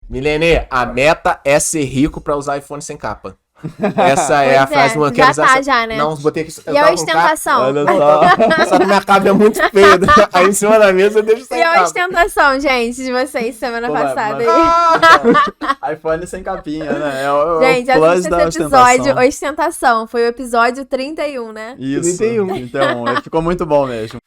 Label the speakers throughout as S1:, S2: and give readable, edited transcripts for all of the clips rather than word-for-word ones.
S1: Milene, a meta é ser rico pra usar iPhone sem capa. Essa é a frase que eu quero usar.
S2: Já tá, já, né?
S1: Não, botei aqui.
S2: E a ostentação?
S3: Olha só.
S1: Só que minha capa é muito feia. Aí em cima da mesa eu deixo sem
S2: E a
S1: capa.
S2: ostentação, gente, de vocês semana
S3: Pô,
S2: passada
S3: mas- iPhone sem capinha, né? É o
S2: Gente,
S3: plus
S2: assista
S3: da
S2: esse episódio,
S3: ostentação.
S2: ostentação. Foi o episódio 31, né?
S3: Isso,
S1: 31.
S3: então, ficou muito bom mesmo.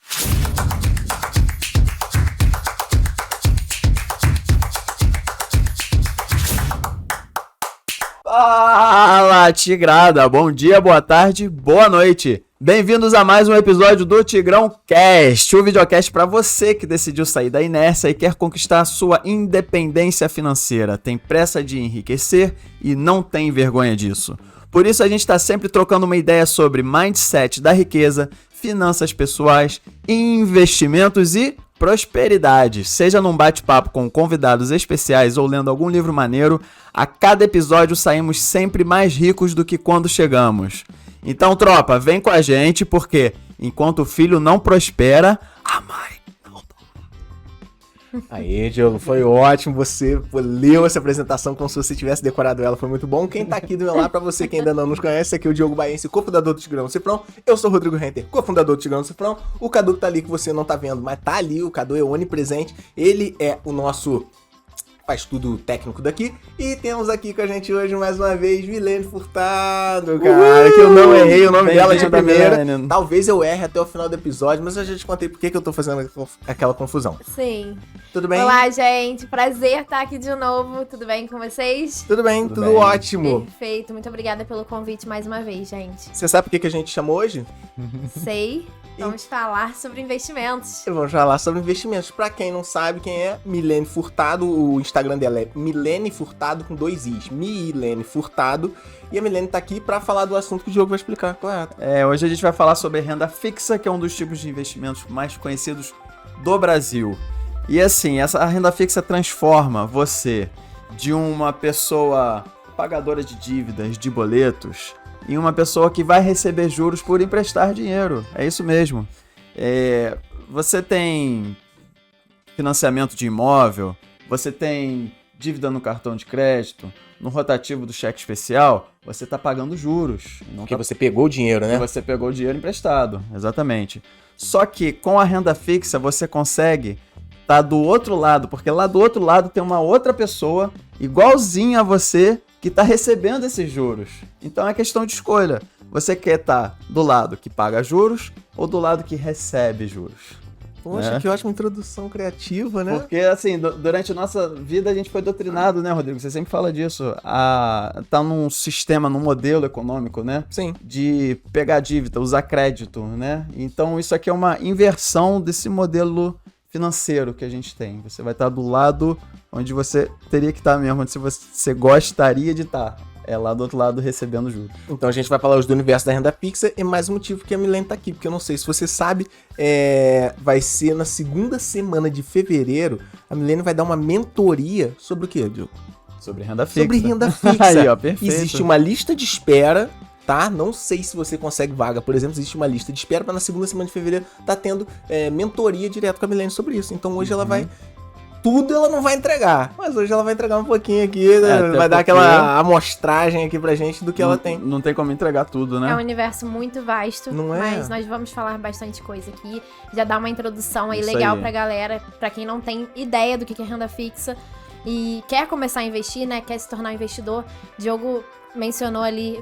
S3: Fala, Tigrada! Bom dia, boa tarde, boa noite! Bem-vindos a mais um episódio do Tigrão Cast, o videocast para você que decidiu sair da inércia e quer conquistar a sua independência financeira, tem pressa de enriquecer e não tem vergonha disso. Por isso a gente está sempre trocando uma ideia sobre mindset da riqueza, finanças pessoais, investimentos e prosperidade. Seja num bate-papo com convidados especiais ou lendo algum livro maneiro, a cada episódio saímos sempre mais ricos do que quando chegamos. Então, tropa, vem com a gente, porque enquanto o filho não prospera, a mãe não dorme.
S1: Aí, Diogo, foi ótimo. Você leu essa apresentação como se você tivesse decorado ela. Foi muito bom. Quem tá aqui do meu lado, pra você que ainda não nos conhece, aqui é o Diogo Baense, cofundador do Tigrão Cifrão. Eu sou o Rodrigo Renter, cofundador do Tigrão Cifrão. O Cadu que tá ali, que você não tá vendo, mas tá ali. O Cadu é onipresente. Ele é o nosso... faz tudo técnico daqui. E temos aqui com a gente hoje, mais uma vez, Milene Furtado, cara. Que eu não errei o nome dela de primeira.
S3: Milene.
S1: Talvez eu erre até o final do episódio, mas eu já te contei por que eu tô fazendo aquela confusão.
S2: Sim.
S1: Tudo bem?
S2: Olá, gente. Prazer estar aqui de novo. Tudo bem com vocês?
S1: Tudo bem,
S3: Tudo
S1: tudo
S3: bem.
S1: ótimo.
S2: Perfeito. Muito obrigada pelo convite mais uma vez, gente.
S1: Você sabe por que a gente chamou hoje?
S2: Sei. Vamos falar sobre investimentos.
S1: Vamos falar sobre investimentos. Pra quem não sabe quem é, Milene Furtado, o Instagram dela é Milene Furtado com 2 Is. Milene Furtado. E a Milene tá aqui pra falar do assunto que o Diogo vai explicar, correto?
S3: Hoje a gente vai falar sobre renda fixa, que é um dos tipos de investimentos mais conhecidos do Brasil. E assim, essa renda fixa transforma você de uma pessoa pagadora de dívidas, de boletos, em uma pessoa que vai receber juros por emprestar dinheiro. É isso mesmo. Você tem financiamento de imóvel, você tem dívida no cartão de crédito, no rotativo do cheque especial, você está pagando juros. Não
S1: Porque
S3: tá...
S1: você pegou o dinheiro, né?
S3: Você pegou o dinheiro emprestado, exatamente. Só que com a renda fixa você consegue estar do outro lado, porque lá do outro lado tem uma outra pessoa igualzinha a você que está recebendo esses juros. Então é questão de escolha. Você quer estar do lado que paga juros ou do lado que recebe juros?
S1: Poxa, que ótima introdução criativa, né?
S3: Porque, assim, durante a nossa vida a gente foi doutrinado, né, Rodrigo? Você sempre fala disso. Tá num sistema, num modelo econômico, né?
S1: Sim.
S3: De pegar dívida, usar crédito, né? Então isso aqui é uma inversão desse modelo financeiro que a gente tem. Você vai estar do lado onde você teria que estar mesmo, onde você gostaria de estar. É lá do outro lado recebendo juros.
S1: Então a gente vai falar hoje do universo da renda fixa e mais um motivo que a Milene tá aqui, porque eu não sei se você sabe, vai ser na segunda semana de fevereiro, a Milene vai dar uma mentoria sobre o quê, Diogo?
S3: Sobre renda fixa.
S1: Sobre renda fixa.
S3: Aí, ó, perfeito.
S1: Existe uma lista de espera, tá? Não sei se você consegue vaga, por exemplo, existe uma lista de espera para na segunda semana de fevereiro tá tendo mentoria direto com a Milene sobre isso. Então hoje ela vai... Tudo ela não vai entregar, mas hoje ela vai entregar um pouquinho aqui, né? Vai dar aquela amostragem aqui pra gente do que ela tem.
S3: Não tem como entregar tudo, né?
S2: É um universo muito vasto,
S1: Não é?
S2: mas nós vamos falar bastante coisa aqui. Já dar uma introdução aí
S3: Isso
S2: legal
S3: aí.
S2: pra galera, pra quem não tem ideia do que é renda fixa e quer começar a investir, né? Quer se tornar um investidor. Diogo mencionou ali,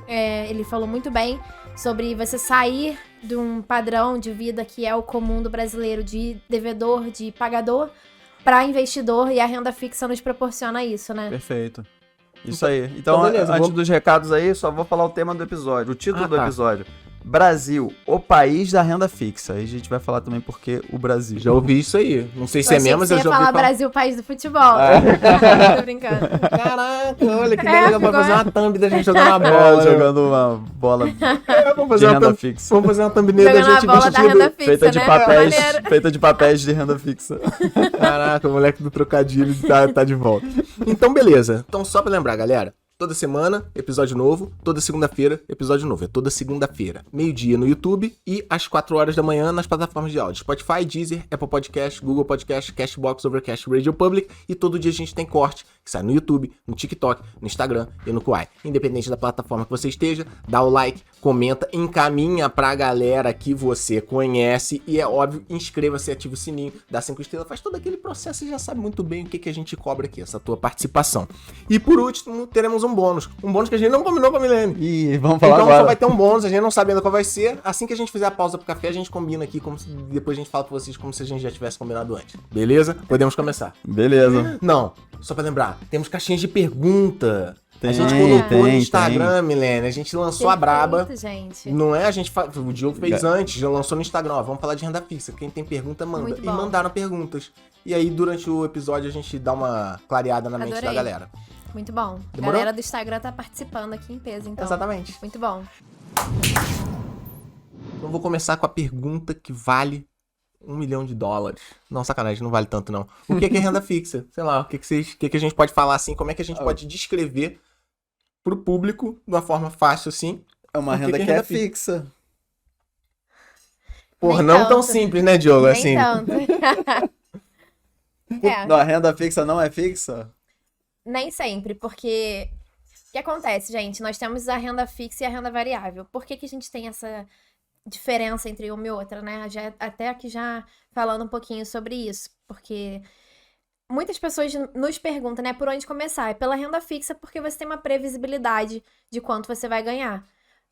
S2: ele falou muito bem sobre você sair de um padrão de vida que é o comum do brasileiro, de devedor, de pagador, para investidor, e a renda fixa nos proporciona isso, né?
S3: Perfeito. Isso aí. Então,
S1: beleza,
S3: antes dos recados aí, só vou falar o tema do episódio, o título do
S1: tá.
S3: episódio. Brasil, o país da renda fixa. Aí a gente vai falar também porque o Brasil.
S1: Já ouvi isso aí. Não sei se
S2: Eu
S1: é
S2: achei
S1: mesmo, mas
S2: que
S1: eu
S2: você
S1: já
S2: ia
S1: ouvi
S2: falar
S1: falar.
S2: Brasil, país do futebol. Tô brincando.
S1: Caraca, olha que legal pra fazer uma thumb da gente jogando uma
S3: É,
S1: bola. né?
S3: jogando uma bola
S1: Vamos
S3: de
S1: fazer uma
S3: renda
S1: thumb.
S3: fixa.
S1: Vamos fazer uma thumbnail da
S2: Jogando a
S1: gente
S2: bola da
S1: vestido.
S2: renda fixa,
S3: Feita de
S2: né?
S3: papéis,
S2: Maneiro.
S3: feita de papéis de renda fixa.
S1: Caraca, o moleque do trocadilho tá de volta. Então, beleza. Então, só pra lembrar, galera. Toda semana, episódio novo. Toda segunda-feira, episódio novo. É toda segunda-feira. Meio-dia no YouTube e às 4 horas da manhã nas plataformas de áudio. Spotify, Deezer, Apple Podcast, Google Podcast, Castbox, Overcast, Radio Public. E todo dia a gente tem corte que sai no YouTube, no TikTok, no Instagram e no Quai. Independente da plataforma que você esteja, dá o like, comenta, encaminha pra galera que você conhece. E é óbvio, inscreva-se, ativa o sininho, dá 5 estrelas, faz todo aquele processo e já sabe muito bem o que a gente cobra aqui, essa tua participação. E por último, teremos um bônus. Um bônus que a gente não combinou com a Milene.
S3: Ih, vamos falar
S1: Então
S3: agora.
S1: só vai ter um bônus, a gente não sabe ainda qual vai ser. Assim que a gente fizer a pausa pro café, a gente combina aqui, depois a gente fala pra vocês como se a gente já tivesse combinado antes. Beleza? Podemos começar.
S3: Beleza.
S1: Não, só pra lembrar, temos caixinhas de pergunta. A
S3: Tem,
S1: gente colocou no
S3: tem.
S1: Instagram, Milene, a gente lançou a braba.
S2: Perfeito, gente.
S1: Não é? O Diogo fez antes, já lançou no Instagram, ó, vamos falar de renda fixa. Quem tem pergunta, manda.
S2: Muito
S1: E
S2: bom.
S1: mandaram perguntas. E aí, durante o episódio, a gente dá uma clareada na mente da
S2: Adorei.
S1: galera.
S2: Muito bom. A
S1: Demorou?
S2: galera do Instagram tá participando aqui em peso, então.
S1: Exatamente.
S2: Muito bom.
S1: Então, vou começar com a pergunta que vale $1 milhão. Não, sacanagem, não vale tanto, não. O que é renda fixa? Sei lá, o que a gente pode falar assim? Como é que a gente pode descrever pro público de uma forma fácil assim?
S3: É uma
S1: O que
S3: renda
S1: que é
S3: que é
S1: renda
S3: fixa.
S1: Porra,
S2: Nem
S1: não tão
S2: tanto.
S1: simples, né, Diogo?
S2: Nem
S1: Assim,
S2: tanto. É,
S3: Não, a renda fixa não é fixa?
S2: nem sempre, porque o que acontece, gente? Nós temos a renda fixa e a renda variável. Por que que a gente tem essa diferença entre uma e outra, né? Até aqui já falando um pouquinho sobre isso, porque muitas pessoas nos perguntam, né, por onde começar? É pela renda fixa, porque você tem uma previsibilidade de quanto você vai ganhar.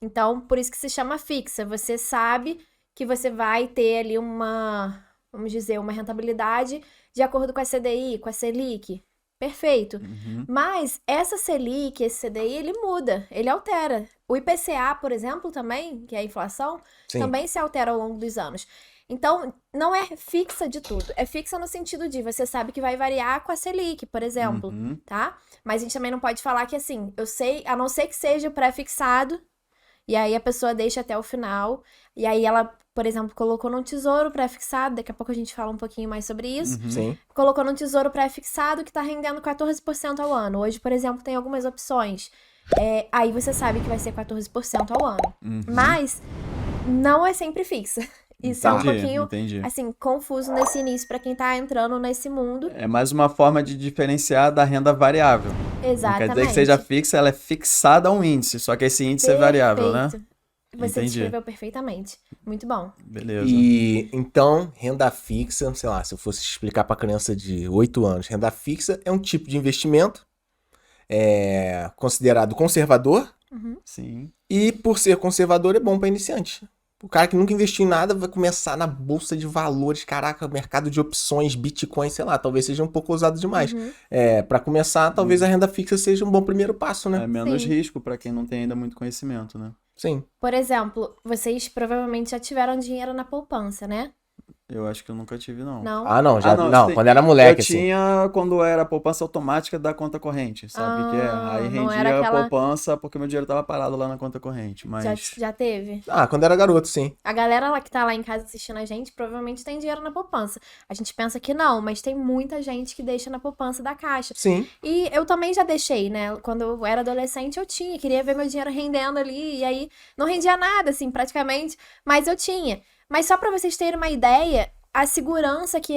S2: Então, por isso que se chama fixa. Você sabe que você vai ter ali uma, vamos dizer, uma rentabilidade de acordo com a CDI, com a Selic. Perfeito. Mas essa Selic, esse CDI, ele muda, ele altera. O IPCA, por exemplo, também, que é a inflação,
S1: sim.
S2: também se altera ao longo dos anos. Então, não é fixa de tudo. É fixa no sentido de você sabe que vai variar com a Selic, por exemplo, tá? Mas a gente também não pode falar que assim, eu sei, a não ser que seja pré-fixado, e aí a pessoa deixa até o final, e aí ela, por exemplo, colocou num tesouro pré-fixado, daqui a pouco a gente fala um pouquinho mais sobre isso,
S1: Sim.
S2: colocou num tesouro pré-fixado que tá rendendo 14% ao ano. Hoje, por exemplo, tem algumas opções. Aí você sabe que vai ser 14% ao ano. Mas não é sempre fixa. Isso é um pouquinho,
S3: Entendi.
S2: assim, confuso nesse início pra quem tá entrando nesse mundo.
S3: É mais uma forma de diferenciar da renda variável. Não
S2: Exatamente.
S3: quer dizer que seja fixa, ela é fixada a um índice, só que esse índice é variável, né?
S2: Perfeito. Você
S3: Entendi.
S2: descreveu perfeitamente. Muito bom.
S3: Beleza.
S1: E então, renda fixa, sei lá, se eu fosse explicar pra criança de 8 anos, renda fixa é um tipo de investimento considerado conservador
S3: Sim.
S1: e por ser conservador é bom pra iniciante. O cara que nunca investiu em nada vai começar na bolsa de valores, caraca, mercado de opções, Bitcoin, sei lá, talvez seja um pouco ousado demais. Pra começar, talvez a renda fixa seja um bom primeiro passo, né?
S3: É menos
S2: Sim.
S3: risco pra quem não tem ainda muito conhecimento, né?
S1: Sim.
S2: Por exemplo, vocês provavelmente já tiveram dinheiro na poupança, né?
S3: Eu acho que eu nunca tive, não.
S2: Não?
S1: Ah, não, já.
S3: Ah, não,
S1: não,
S3: sim.
S1: quando era moleque,
S3: Eu tinha quando era a poupança automática da conta corrente, sabe o que é? Aí
S2: não
S3: rendia
S2: era
S3: a
S2: aquela-
S3: poupança porque meu dinheiro tava parado lá na conta corrente, mas...
S2: Já teve?
S1: assim. Ah, quando era garoto, sim.
S2: A galera lá que tá lá em casa assistindo a gente provavelmente tem dinheiro na poupança. A gente pensa que não, mas tem muita gente que deixa na poupança da Caixa.
S1: Sim.
S2: E eu também já deixei, né? Quando eu era adolescente, eu queria ver meu dinheiro rendendo ali, e aí não rendia nada, assim, praticamente, mas eu tinha. Mas só pra vocês terem uma ideia, a segurança que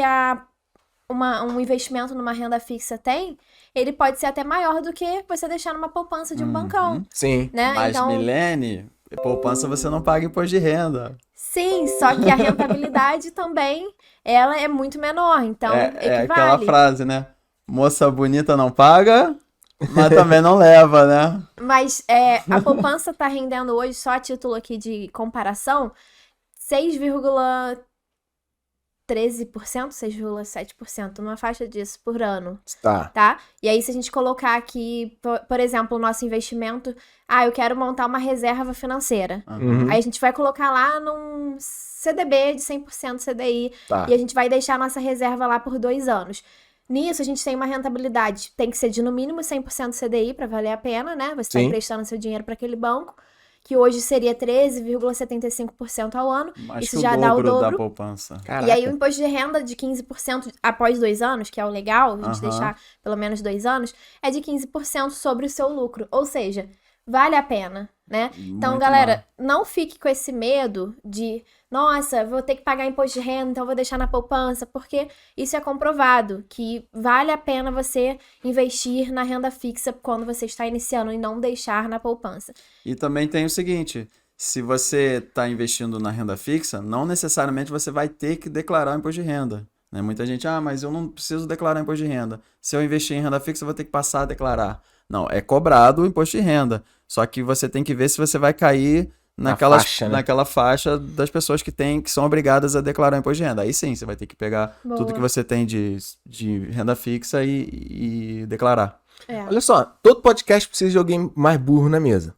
S2: um investimento numa renda fixa tem, ele pode ser até maior do que você deixar numa poupança de um bancão,
S1: Sim.
S2: né?
S3: Mas,
S2: Então,
S3: Milene, poupança você não paga imposto de renda.
S2: sim, só que a rentabilidade também, ela é muito menor, então
S3: É aquela
S2: equivale.
S3: frase, né? Moça bonita não paga, mas também não leva, né?
S2: Mas a poupança tá rendendo hoje, só a título aqui de comparação, 6,13%, 6,7%, numa faixa disso por ano,
S1: Tá.
S2: tá? E aí, se a gente colocar aqui, por exemplo, o nosso investimento, eu quero montar uma reserva financeira.
S1: Uhum.
S2: Aí a gente vai colocar lá num CDB de 100% CDI
S1: Tá.
S2: e a gente vai deixar a nossa reserva lá por 2 anos. Nisso, a gente tem uma rentabilidade, tem que ser de no mínimo 100% CDI para valer a pena, né? Você está
S1: Sim.
S2: emprestando seu dinheiro para aquele banco. que hoje seria 13,75% ao ano.
S3: Mais
S2: Isso
S3: que
S2: já
S3: o
S2: dá o
S3: dobro da
S2: dobro.
S3: poupança.
S1: Caraca.
S2: E aí o imposto de renda de 15% após 2 anos, que é o legal, a gente
S3: Aham.
S2: deixar pelo menos 2 anos, é de 15% sobre o seu lucro. Ou seja, vale a pena, né? Então,
S3: Muito
S2: galera, não fique com esse medo de, nossa, vou ter que pagar imposto de renda, então vou deixar na poupança, porque isso é comprovado, que vale a pena você investir na renda fixa quando você está iniciando e não deixar na poupança.
S3: E também tem o seguinte, se você está investindo na renda fixa, não necessariamente você vai ter que declarar o imposto de renda. Né? Muita gente, mas eu não preciso declarar imposto de renda. Se eu investir em renda fixa, eu vou ter que passar a declarar. Não, é cobrado o imposto de renda. Só que você tem que ver se você vai cair
S1: faixa, né?
S3: naquela faixa das pessoas que são obrigadas a declarar imposto de renda. Aí sim, você vai ter que pegar
S2: Boa.
S3: tudo que você tem de renda fixa e declarar.
S2: É.
S1: Olha só, todo podcast precisa de alguém mais burro na mesa.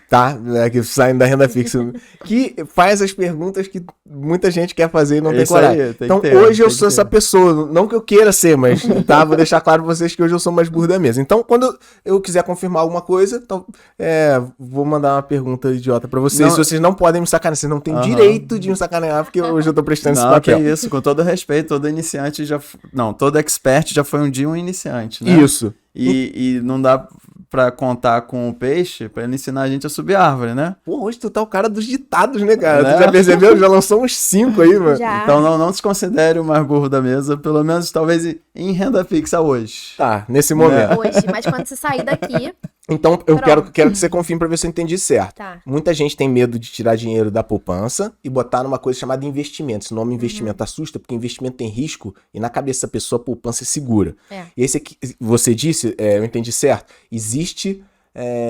S1: Tá? Que saindo da renda fixa. Que faz as perguntas que muita gente quer fazer e não tem
S3: Isso
S1: coragem.
S3: aí, tem
S1: Então,
S3: que ter,
S1: hoje eu
S3: tem que
S1: sou essa
S3: ter.
S1: pessoa. Não que eu queira ser, mas tá, vou deixar claro pra vocês que hoje eu sou mais burro da mesa. Então, quando eu quiser confirmar alguma coisa, então, vou mandar uma pergunta idiota pra vocês.
S3: Não-
S1: Se vocês não podem me sacanear, vocês não têm
S3: Aham.
S1: direito de me sacanear, porque hoje eu tô prestando esse
S3: Não, que
S1: papel.
S3: isso, com todo respeito, todo iniciante todo expert já foi um dia um iniciante, né?
S1: Isso.
S3: E não dá pra contar com o peixe pra ele ensinar a gente a subir árvore, né?
S1: Pô, hoje tu tá o cara dos ditados, né, cara?
S3: Né?
S1: Tu já percebeu? Já lançou uns 5 aí, mano.
S2: Já.
S3: Então não se considere o mais burro da mesa, pelo menos talvez em renda fixa hoje.
S1: Tá, nesse momento.
S2: Hoje, mas quando você sair daqui,
S1: Então, eu quero
S2: Pronto.
S1: que você confirme pra ver se eu entendi certo.
S2: tá.
S1: Muita gente tem medo de tirar dinheiro da poupança e botar numa coisa chamada investimento. Esse nome investimento assusta, porque investimento tem risco e na cabeça da pessoa a poupança é segura.
S2: É.
S1: E esse aqui, você disse, eu entendi certo, existe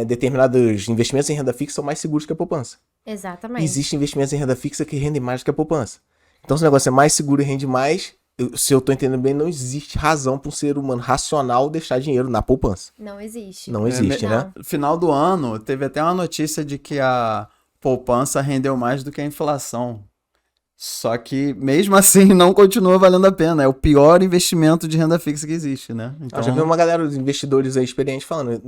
S1: determinados investimentos em renda fixa que são mais seguros que a poupança.
S2: Exatamente.
S1: Existem investimentos em renda fixa que rendem mais do que a poupança. Então, se o negócio é mais seguro e rende mais, se eu tô entendendo bem, não existe razão para um ser humano racional deixar dinheiro na poupança.
S2: Não existe.
S1: Não existe,
S2: não.
S1: né?
S3: No final do ano, teve até uma notícia de que a poupança rendeu mais do que a inflação. Só que, mesmo assim, não continua valendo a pena. É o pior investimento de renda fixa que existe, né? Então,
S1: Eu já vi uma galera, os investidores aí experientes falando,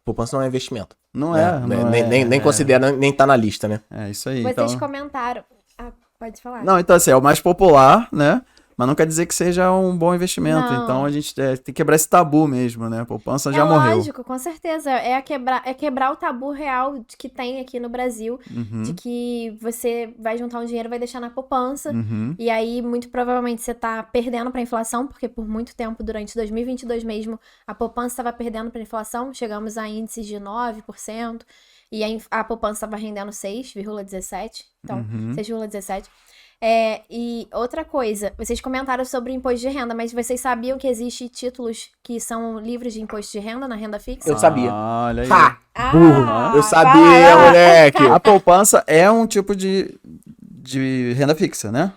S1: poupança não é investimento.
S3: não
S1: né?
S3: é. Não
S1: Nem considera, nem tá na lista, né?
S3: É isso aí.
S2: Vocês
S3: Então...
S2: comentaram. Ah, pode falar.
S3: Não, então assim, é o mais popular, né? Mas não quer dizer que seja um bom investimento.
S2: Não.
S3: Então a gente tem que quebrar esse tabu mesmo, né? A poupança já
S2: é
S3: morreu.
S2: lógico, com certeza. É quebrar o tabu real que tem aqui no Brasil,
S3: Uhum,
S2: de que você vai juntar um dinheiro e vai deixar na poupança.
S3: uhum.
S2: E aí, muito provavelmente, você tá perdendo pra inflação, porque por muito tempo, durante 2022 mesmo, a poupança estava perdendo pra inflação. Chegamos a índices de 9%. E a poupança estava rendendo 6,17%. Então,
S3: Uhum.
S2: 6,17%. E outra coisa, vocês comentaram sobre o imposto de renda, mas vocês sabiam que existem títulos que são livres de imposto de renda na renda fixa?
S1: Eu sabia.
S3: Olha aí.
S1: Ha!
S2: Ah,
S1: Burro! Eu sabia,
S2: vai lá.
S1: moleque!
S3: A poupança é um tipo de renda fixa, né?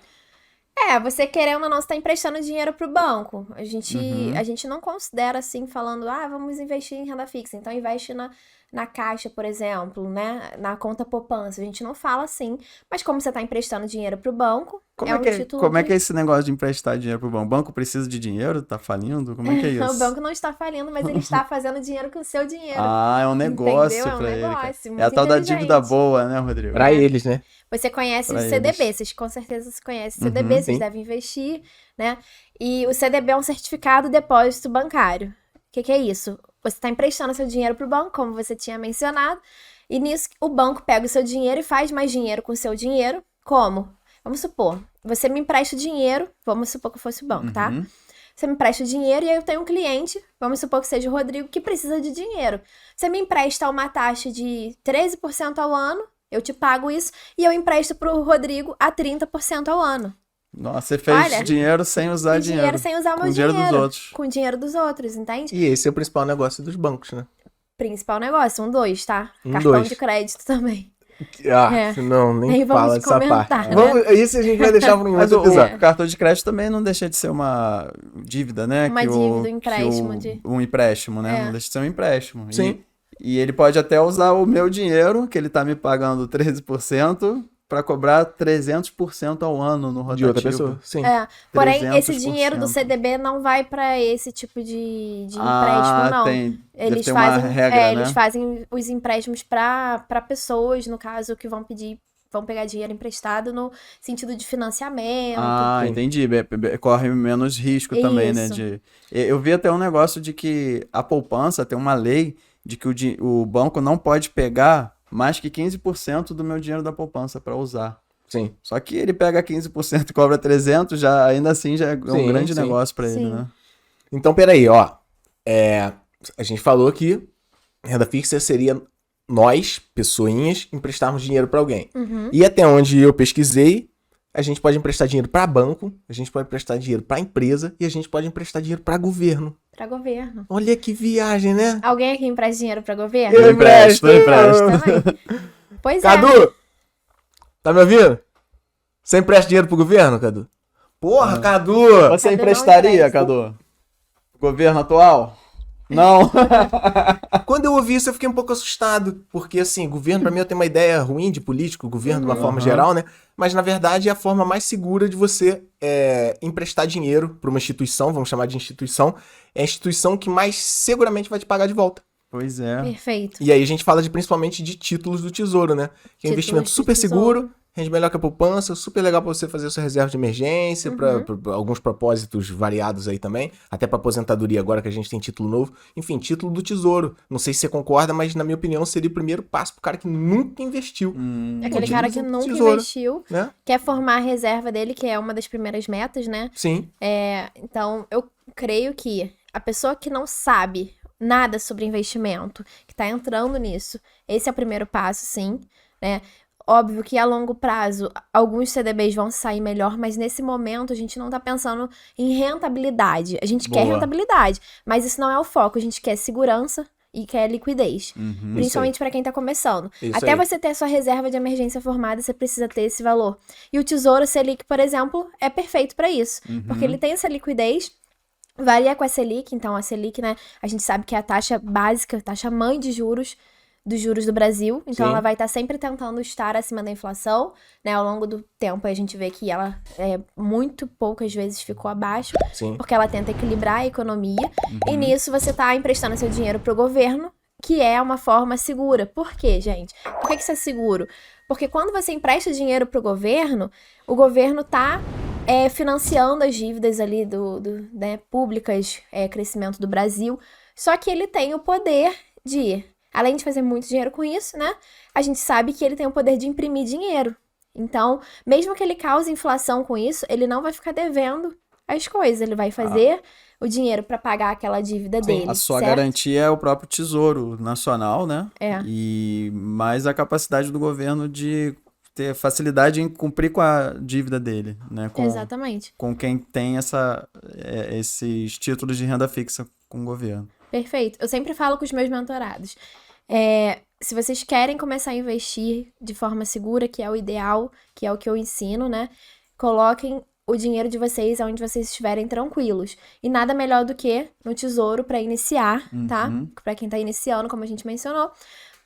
S2: Você querendo ou não, você tá emprestando dinheiro pro banco. A gente
S3: Uhum.
S2: não considera assim, falando, vamos investir em renda fixa. Então, investe na Caixa, por exemplo, né? Na conta poupança. A gente não fala assim. Mas como você tá emprestando dinheiro pro banco,
S3: Como
S2: é
S3: é
S2: um
S3: que,
S2: título
S3: como é
S2: de-
S3: que é esse negócio de emprestar dinheiro pro banco? O banco precisa de dinheiro? Tá falindo? Como é que é isso?
S2: O banco não está falindo, mas ele está fazendo dinheiro com o seu dinheiro.
S3: É um negócio
S2: Entendeu? É um
S3: pra ele, cara.
S2: negócio,
S3: É a
S2: muito
S3: tal da
S2: inteligente.
S3: dívida boa, né, Rodrigo?
S1: Pra eles, né?
S2: Você conhece
S3: Pra
S2: o CDB,
S3: eles.
S2: vocês com certeza conhecem o
S3: Uhum,
S2: CDB, vocês
S1: sim.
S2: devem investir, né? E o CDB é um certificado de depósito bancário. O que é isso? Você está emprestando seu dinheiro para o banco, como você tinha mencionado, e nisso o banco pega o seu dinheiro e faz mais dinheiro com o seu dinheiro. Como? Vamos supor, você me empresta o dinheiro, vamos supor que eu fosse o banco, tá?
S3: Uhum.
S2: Você me empresta o dinheiro e aí eu tenho um cliente, vamos supor que seja o Rodrigo, que precisa de dinheiro. Você me empresta uma taxa de 13% ao ano, eu te pago isso, e eu empresto pro Rodrigo a 30% ao ano.
S3: Nossa, você fez
S2: Olha,
S3: dinheiro sem usar
S2: E dinheiro sem usar o
S3: com
S2: meu
S3: o dinheiro
S2: dinheiro.
S3: dos outros.
S2: Com o dinheiro dos outros, entende?
S1: E esse é o principal negócio dos bancos, né?
S2: Principal negócio, 2, tá?
S1: Um,
S2: Cartão
S1: 2.
S2: de crédito também.
S1: Não, nem
S2: Nem vamos
S1: fala dessa
S2: comentar,
S1: parte.
S2: né?
S1: Isso a gente vai deixar para um
S3: Mas
S1: outro episódio.
S3: o cartão de crédito também não deixa de ser uma dívida, né?
S2: Uma dívida, um empréstimo
S3: Um empréstimo, né?
S2: É.
S3: Não deixa de ser um empréstimo.
S1: Sim.
S3: E ele pode até usar o meu dinheiro, que ele tá me pagando 13%, pra cobrar 300% ao ano no rotativo.
S1: De outra pessoa, sim.
S2: Porém, esse
S3: 300%.
S2: dinheiro do CDB não vai para esse tipo de empréstimo, não.
S3: Deve ter uma regra, né?
S2: Eles fazem os empréstimos para pessoas, no caso, que vão pegar dinheiro emprestado no sentido de financiamento.
S3: Ah, entendi. Corre menos risco também, né? Eu vi até um negócio de que a poupança tem uma lei de que o banco não pode pegar mais que 15% do meu dinheiro da poupança para usar.
S1: Sim.
S3: Só que ele pega 15% e cobra 300, ainda assim já é um grande negócio para ele, né?
S1: Então, peraí, ó. A gente falou que renda fixa seria nós, pessoinhas, emprestarmos dinheiro para alguém. E até onde eu pesquisei, a gente pode emprestar dinheiro para banco, a gente pode emprestar dinheiro para empresa e a gente pode emprestar dinheiro para governo.
S2: Para governo.
S1: Olha que viagem, né?
S2: Alguém aqui empresta dinheiro para governo?
S3: Eu empresto.
S2: Também. Pois
S1: Cadu, tá me ouvindo? Você empresta dinheiro pro governo, Cadu? Porra, Cadu!
S3: Você
S2: Cadu
S3: emprestaria,
S2: não empresta.
S3: Cadu? Governo atual? Não.
S1: Quando eu ouvi isso, eu fiquei um pouco assustado. Porque, assim, governo, pra mim, eu tenho uma ideia ruim de político, governo de uma forma geral, né? Mas, na verdade, é a forma mais segura de você emprestar dinheiro pra uma instituição, vamos chamar de instituição. É a instituição que mais seguramente vai te pagar de volta.
S3: Pois é.
S2: Perfeito.
S1: E aí a gente fala principalmente de títulos do Tesouro, né? Que é um
S2: Títulos
S1: investimento
S2: do
S1: super
S2: Tesouro.
S1: seguro, rende melhor que a poupança, super legal pra você fazer a sua reserva de emergência, pra alguns propósitos variados aí também, até pra aposentadoria agora que a gente tem título novo. Enfim, título do Tesouro. Não sei se você concorda, mas na minha opinião seria o primeiro passo pro cara que nunca investiu.
S2: Aquele cara que nunca
S1: Tesouro,
S2: investiu,
S1: né?
S2: quer formar a reserva dele, que é uma das primeiras metas, né?
S1: Sim.
S2: Então, eu creio que a pessoa que não sabe nada sobre investimento, que tá entrando nisso, esse é o primeiro passo, sim, né? Óbvio que a longo prazo, alguns CDBs vão sair melhor, mas nesse momento a gente não tá pensando em rentabilidade. A gente quer rentabilidade, mas isso não é o foco. A gente quer segurança e quer liquidez. Principalmente para quem tá começando.
S1: Isso
S2: Até
S1: aí.
S2: você ter a sua reserva de emergência formada, você precisa ter esse valor. E o Tesouro Selic, por exemplo, é perfeito para isso. Porque ele tem essa liquidez, varia com a Selic. Então, a Selic, né, a gente sabe que é a taxa básica, a taxa mãe de juros, dos juros do Brasil. Então,
S1: Sim.
S2: ela vai estar sempre tentando estar acima da inflação, né? Ao longo do tempo, a gente vê que ela muito poucas vezes ficou abaixo,
S1: Sim.
S2: porque ela tenta equilibrar a economia. E nisso, você tá emprestando seu dinheiro pro governo, que é uma forma segura. Por quê, gente? Por que isso é seguro? Porque quando você empresta dinheiro pro governo, o governo tá financiando as dívidas ali né, públicas, crescimento do Brasil. Só que ele tem o poder de, além de fazer muito dinheiro com isso, né? A gente sabe que ele tem o poder de imprimir dinheiro. Então, mesmo que ele cause inflação com isso, ele não vai ficar devendo as coisas. Ele vai fazer o dinheiro para pagar aquela dívida dele.
S3: A sua
S2: certo?
S3: garantia é o próprio Tesouro Nacional, né?
S2: É.
S3: E mais a capacidade do governo de ter facilidade em cumprir com a dívida dele, né?
S2: Exatamente.
S3: Com quem tem esses títulos de renda fixa com o governo.
S2: Perfeito. Eu sempre falo com os meus mentorados. Se vocês querem começar a investir de forma segura, que é o ideal, que é o que eu ensino, né? Coloquem o dinheiro de vocês onde vocês estiverem tranquilos. E nada melhor do que no Tesouro para iniciar, tá? Para quem tá iniciando, como a gente mencionou.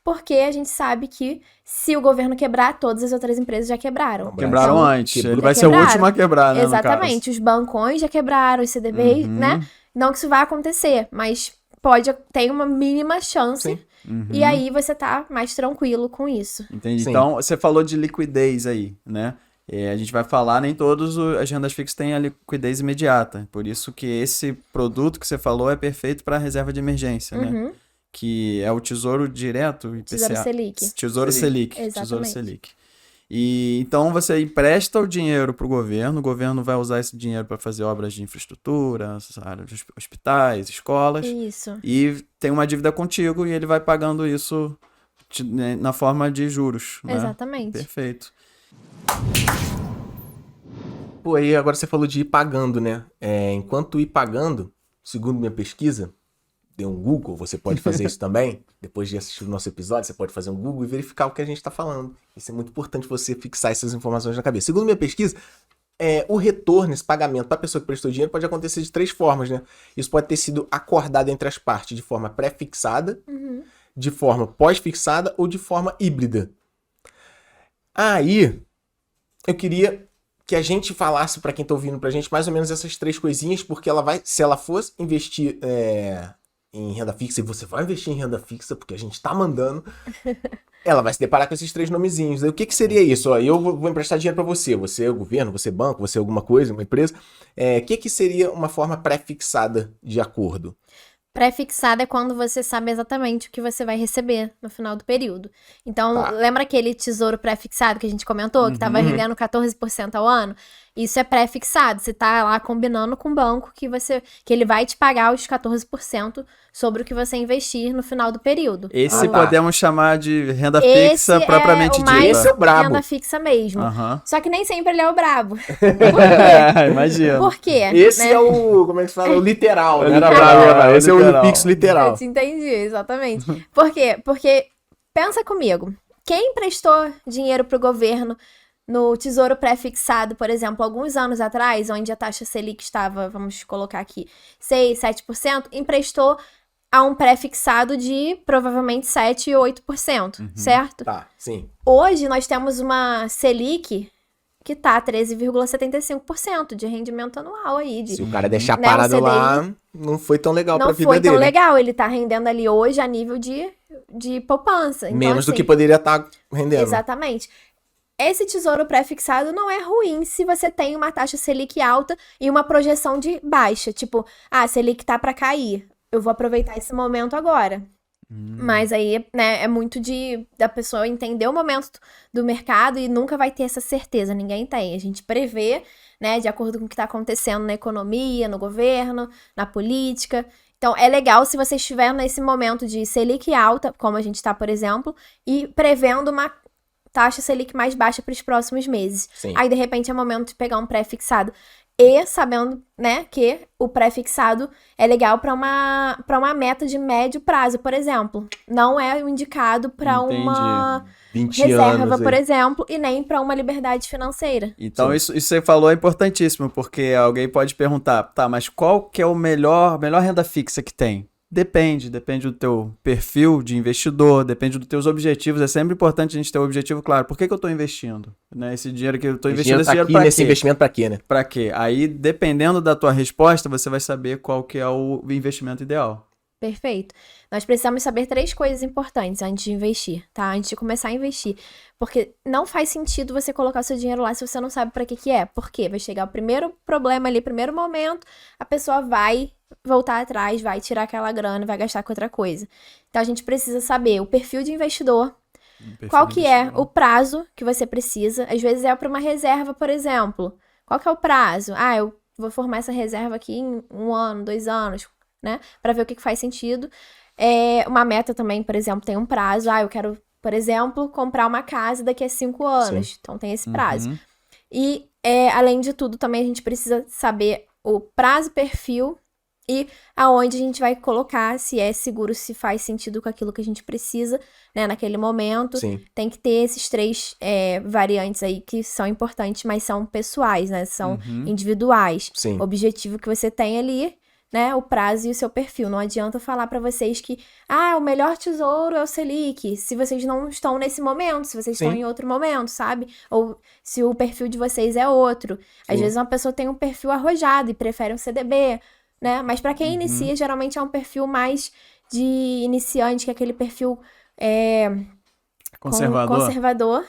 S2: Porque a gente sabe que se o governo quebrar, todas as outras empresas já quebraram.
S3: Quebraram
S2: Então,
S3: antes. Ele
S2: já
S3: vai ser o
S2: quebraram.
S3: último a quebrar, né?
S2: Exatamente. Os bancões já quebraram, os CDBs, né? Não que isso vá acontecer, mas tem uma mínima chance.
S1: Sim.
S2: E aí você tá mais tranquilo com isso.
S3: Entendi.
S1: Sim.
S3: Então, você falou de liquidez aí, né? A gente vai falar, nem todas as rendas fixas têm a liquidez imediata. Por isso que esse produto que você falou é perfeito para reserva de emergência, né? Que é o Tesouro Direto, IPCA.
S2: Tesouro Selic.
S3: Tesouro Selic.
S2: Exatamente.
S3: Tesouro Selic. E então você empresta o dinheiro para o governo vai usar esse dinheiro para fazer obras de infraestrutura, hospitais, escolas.
S2: Isso.
S3: E tem uma dívida contigo e ele vai pagando isso na forma de juros. Né?
S2: Exatamente.
S3: Perfeito.
S1: Pô, aí agora você falou de ir pagando, né? Enquanto ir pagando, segundo minha pesquisa, dê um Google, você pode fazer isso também. Depois de assistir o nosso episódio, você pode fazer um Google e verificar o que a gente está falando. Isso é muito importante você fixar essas informações na cabeça. Segundo minha pesquisa, o retorno, esse pagamento para a pessoa que prestou dinheiro pode acontecer de 3 formas, né? Isso pode ter sido acordado entre as partes de forma pré-fixada, de forma pós-fixada ou de forma híbrida. Aí, eu queria que a gente falasse pra quem tá ouvindo pra gente mais ou menos essas 3 coisinhas, porque ela vai, se ela fosse investir em renda fixa, e você vai investir em renda fixa, porque a gente tá mandando, ela vai se deparar com esses 3 nomezinhos. Aí, o que seria isso? Ó, eu vou emprestar dinheiro pra você. Você é o governo, você é banco, você é alguma coisa, uma empresa. O que seria uma forma pré-fixada de acordo?
S2: Pré-fixado é quando você sabe exatamente o que você vai receber no final do período. Então,
S1: Tá.
S2: lembra aquele tesouro pré-fixado que a gente comentou, que estava rendendo 14% ao ano? Isso é pré-fixado. Você tá lá combinando com o banco que ele vai te pagar os 14% sobre o que você investir no final do período.
S3: Esse
S1: tá.
S3: podemos chamar de renda
S2: Esse
S3: fixa propriamente
S2: é o mais
S3: dita.
S1: Esse é o brabo.
S2: renda fixa mesmo.
S3: Aham.
S2: Só que nem sempre ele é o brabo.
S3: Imagina.
S2: Por quê?
S1: Esse
S2: né?
S1: é o, como é que se fala? O literal,
S3: É
S1: né?
S3: literal,
S1: Esse é o
S3: literal.
S1: Pix literal.
S2: Eu te entendi, exatamente. Por quê? Porque, pensa comigo, quem emprestou dinheiro pro governo no Tesouro Pré-Fixado, por exemplo, alguns anos atrás, onde a taxa Selic estava, vamos colocar aqui, 6, 7%, emprestou a um pré-fixado de provavelmente 7 ou 8%, certo?
S1: Tá, sim.
S2: Hoje nós temos uma Selic que tá 13,75% de rendimento anual aí.
S1: Se o cara deixar
S2: né,
S1: parado
S2: o CDI
S1: lá, não foi tão legal pra
S2: não
S1: vida
S2: foi
S1: dele.
S2: tão legal, ele tá rendendo ali hoje a nível de poupança. Então,
S1: Menos do
S2: assim,
S1: que poderia estar rendendo.
S2: Exatamente. Esse tesouro pré-fixado não é ruim se você tem uma taxa Selic alta e uma projeção de baixa. Tipo, a Selic tá pra cair. Eu vou aproveitar esse momento agora. Mas aí, né, é muito da pessoa entender o momento do mercado e nunca vai ter essa certeza. Ninguém tem. A gente prevê, né, de acordo com o que tá acontecendo na economia, no governo, na política. Então, é legal se você estiver nesse momento de Selic alta, como a gente tá, por exemplo, e prevendo uma taxa Selic mais baixa para os próximos meses.
S1: Sim.
S2: Aí, de repente, é o momento de pegar um pré-fixado. E sabendo, né, que o pré-fixado é legal para uma meta de médio prazo, por exemplo. Não é indicado para
S3: Entendi.
S2: uma
S1: 20
S2: reserva,
S1: anos
S2: por
S1: aí.
S2: exemplo, e nem para uma liberdade financeira.
S3: Então,
S1: Sim.
S3: isso que você falou é importantíssimo, porque alguém pode perguntar, tá, mas qual que é a melhor renda fixa que tem? Depende do teu perfil de investidor, depende dos teus objetivos. É sempre importante a gente ter um objetivo claro. Por que eu estou investindo? Né? Esse dinheiro que eu estou investindo, esse dinheiro
S1: aqui
S3: para
S1: nesse
S3: quê?
S1: investimento pra quê, né?
S3: Para quê? Aí, dependendo da tua resposta, você vai saber qual que é o investimento ideal.
S2: Perfeito. Nós precisamos saber 3 coisas importantes antes de investir, tá? Antes de começar a investir. Porque não faz sentido você colocar seu dinheiro lá se você não sabe pra que é. Por quê? Vai chegar o primeiro problema ali, primeiro momento, a pessoa vai voltar atrás, vai tirar aquela grana, vai gastar com outra coisa. Então, a gente precisa saber o perfil de investidor, qual que é o prazo que você precisa. Às vezes é para uma reserva, por exemplo. Qual que é o prazo? Ah, eu vou formar essa reserva aqui em 1 ano, 2 anos, né? Para ver o que faz sentido. Uma meta também, por exemplo, tem um prazo. Ah, eu quero, por exemplo, comprar uma casa daqui a 5 anos.
S1: Sim.
S2: Então tem esse prazo. E, além de tudo, também a gente precisa saber o prazo, perfil e aonde a gente vai colocar, se é seguro, se faz sentido com aquilo que a gente precisa, né, naquele momento.
S1: Sim.
S2: Tem que ter esses 3 variantes aí que são importantes, mas são pessoais, né? São individuais.
S1: Sim.
S2: O objetivo que você tem ali, né? O prazo e o seu perfil. Não adianta eu falar pra vocês que, o melhor tesouro é o Selic, se vocês não estão nesse momento, se vocês
S1: Sim.
S2: estão em outro momento, sabe? Ou se o perfil de vocês é outro. Às
S1: Sim.
S2: vezes uma pessoa tem um perfil arrojado e prefere um CDB, né? Mas pra quem inicia, geralmente é um perfil mais de iniciante, que é aquele perfil conservador.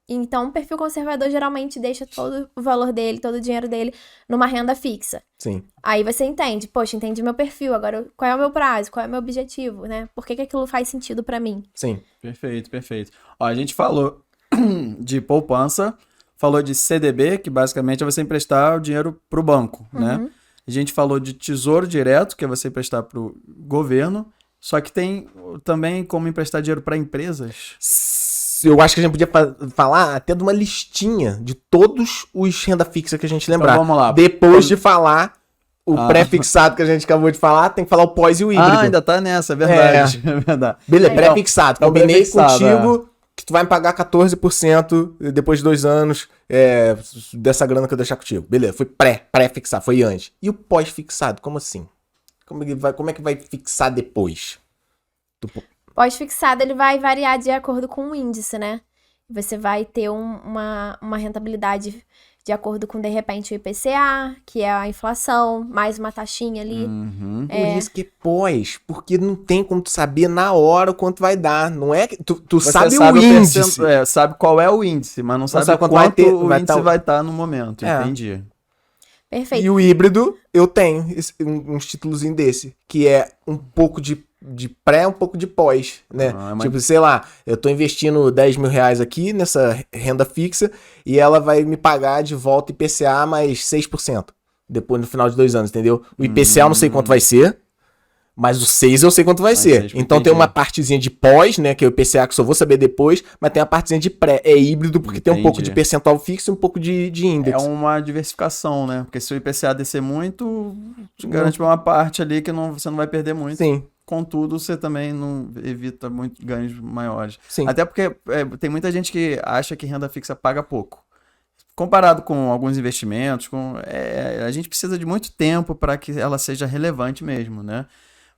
S2: Então, o perfil conservador geralmente deixa todo o valor dele, todo o dinheiro dele numa renda fixa.
S1: Sim.
S2: Aí você entende, poxa, entendi meu perfil, agora qual é o meu prazo, qual é o meu objetivo, né? Por que aquilo faz sentido pra mim?
S1: Sim.
S3: Perfeito, perfeito. Ó, a gente falou de poupança, falou de CDB, que basicamente é você emprestar o dinheiro pro banco, né? A gente falou de tesouro direto, que é você emprestar pro governo, só que tem também como emprestar dinheiro para empresas.
S1: Eu acho que a gente podia falar até de uma listinha de todos os renda fixa que a gente lembrar.
S3: Então, vamos lá.
S1: Depois de falar o pré-fixado que a gente acabou de falar, tem que falar o pós e o híbrido.
S3: Ainda tá nessa, é verdade. É verdade.
S1: Beleza,
S3: Então,
S1: pré-fixado.
S3: então,
S1: Combinei
S3: pré-fixado,
S1: contigo que tu vai me pagar 14% depois de 2 anos dessa grana que eu deixar contigo. Beleza, foi pré-fixado, foi antes. E o pós-fixado, como assim? Como é que vai fixar depois?
S2: Pós-fixado, ele vai variar de acordo com o índice, né? você vai ter uma rentabilidade de acordo com, de repente, o IPCA, que é a inflação, mais uma taxinha ali.
S1: Por isso que é pós, porque não tem como tu saber na hora o quanto vai dar. Não é que tu
S3: Você
S1: sabe o índice.
S3: sabe qual é o índice, mas não sabe
S1: sabe
S3: quanto
S1: vai ter-
S3: o
S1: vai
S3: índice
S1: tá-
S3: vai estar no momento.
S1: É.
S3: Entendi.
S2: Perfeito.
S1: E o híbrido, eu tenho uns títulozinho desse, que é um pouco de pré, um pouco de pós, né?
S3: Ah, mas-
S1: Tipo, sei lá, eu tô investindo 10 mil reais aqui nessa renda fixa e ela vai me pagar de volta IPCA mais 6%. Depois, no final de 2 anos, entendeu? O IPCA eu não sei quanto vai ser, mas o 6 eu sei quanto vai ser.
S3: 6,
S1: Então tem
S3: entendi.
S1: uma partezinha de pós, né? Que é o IPCA que eu só vou saber depois, mas tem a partezinha de pré. É híbrido porque tem um pouco
S3: Entendi.
S1: de percentual fixo e um pouco de
S3: É
S1: índice.
S3: uma diversificação, né? Porque se o IPCA descer muito, te garante uma parte ali que você não vai perder muito.
S1: Sim,
S3: Contudo, você também não evita muito ganhos maiores.
S1: sim.
S3: Até porque tem muita gente que acha que renda fixa paga pouco. Comparado com alguns investimentos, a gente precisa de muito tempo para que ela seja relevante mesmo, né?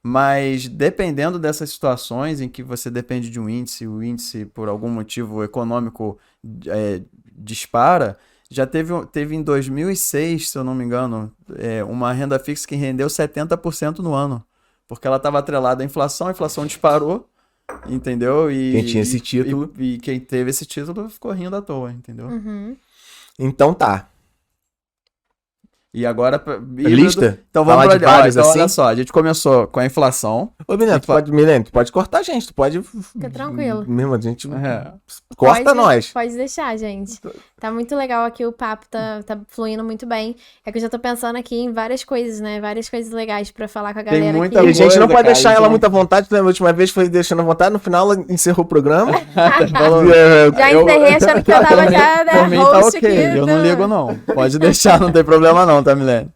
S3: Mas dependendo dessas situações em que você depende de um índice, o índice, por algum motivo econômico, dispara, já teve em 2006, se eu não me engano, uma renda fixa que rendeu 70% no ano. Porque ela estava atrelada à inflação, a inflação disparou, entendeu? E
S1: Quem tinha esse título.
S3: E quem teve esse título ficou rindo à toa, entendeu?
S2: Uhum.
S1: Então tá.
S3: E agora...
S1: Lista?
S3: Então
S1: Falar
S3: vamos
S1: de
S3: pra
S1: vários
S3: então,
S1: assim?
S3: olha só, a gente começou com a inflação.
S1: Ô, Milena, tu pode cortar a gente, tu pode...
S2: Fica tranquilo.
S1: Mesmo, a gente
S3: É.
S1: corta
S2: Pode-
S1: nós.
S2: Pode deixar, gente. Tá muito legal aqui, o papo tá fluindo muito bem. É que eu já tô pensando aqui em várias coisas, né? Várias coisas legais pra falar com a galera
S3: muita
S1: E
S2: aqui.
S1: a gente não
S3: coisa,
S1: pode
S3: cara,
S1: deixar
S3: a gente
S1: ela
S3: não-
S1: muito à vontade, né? A última vez foi deixando à vontade, no final ela encerrou o programa.
S2: Já encerrei achando que eu tava já, né,
S3: Por mim tá
S2: host
S3: ok,
S2: aqui.
S3: eu não ligo não. Pode deixar, não tem problema não, tá, Milene?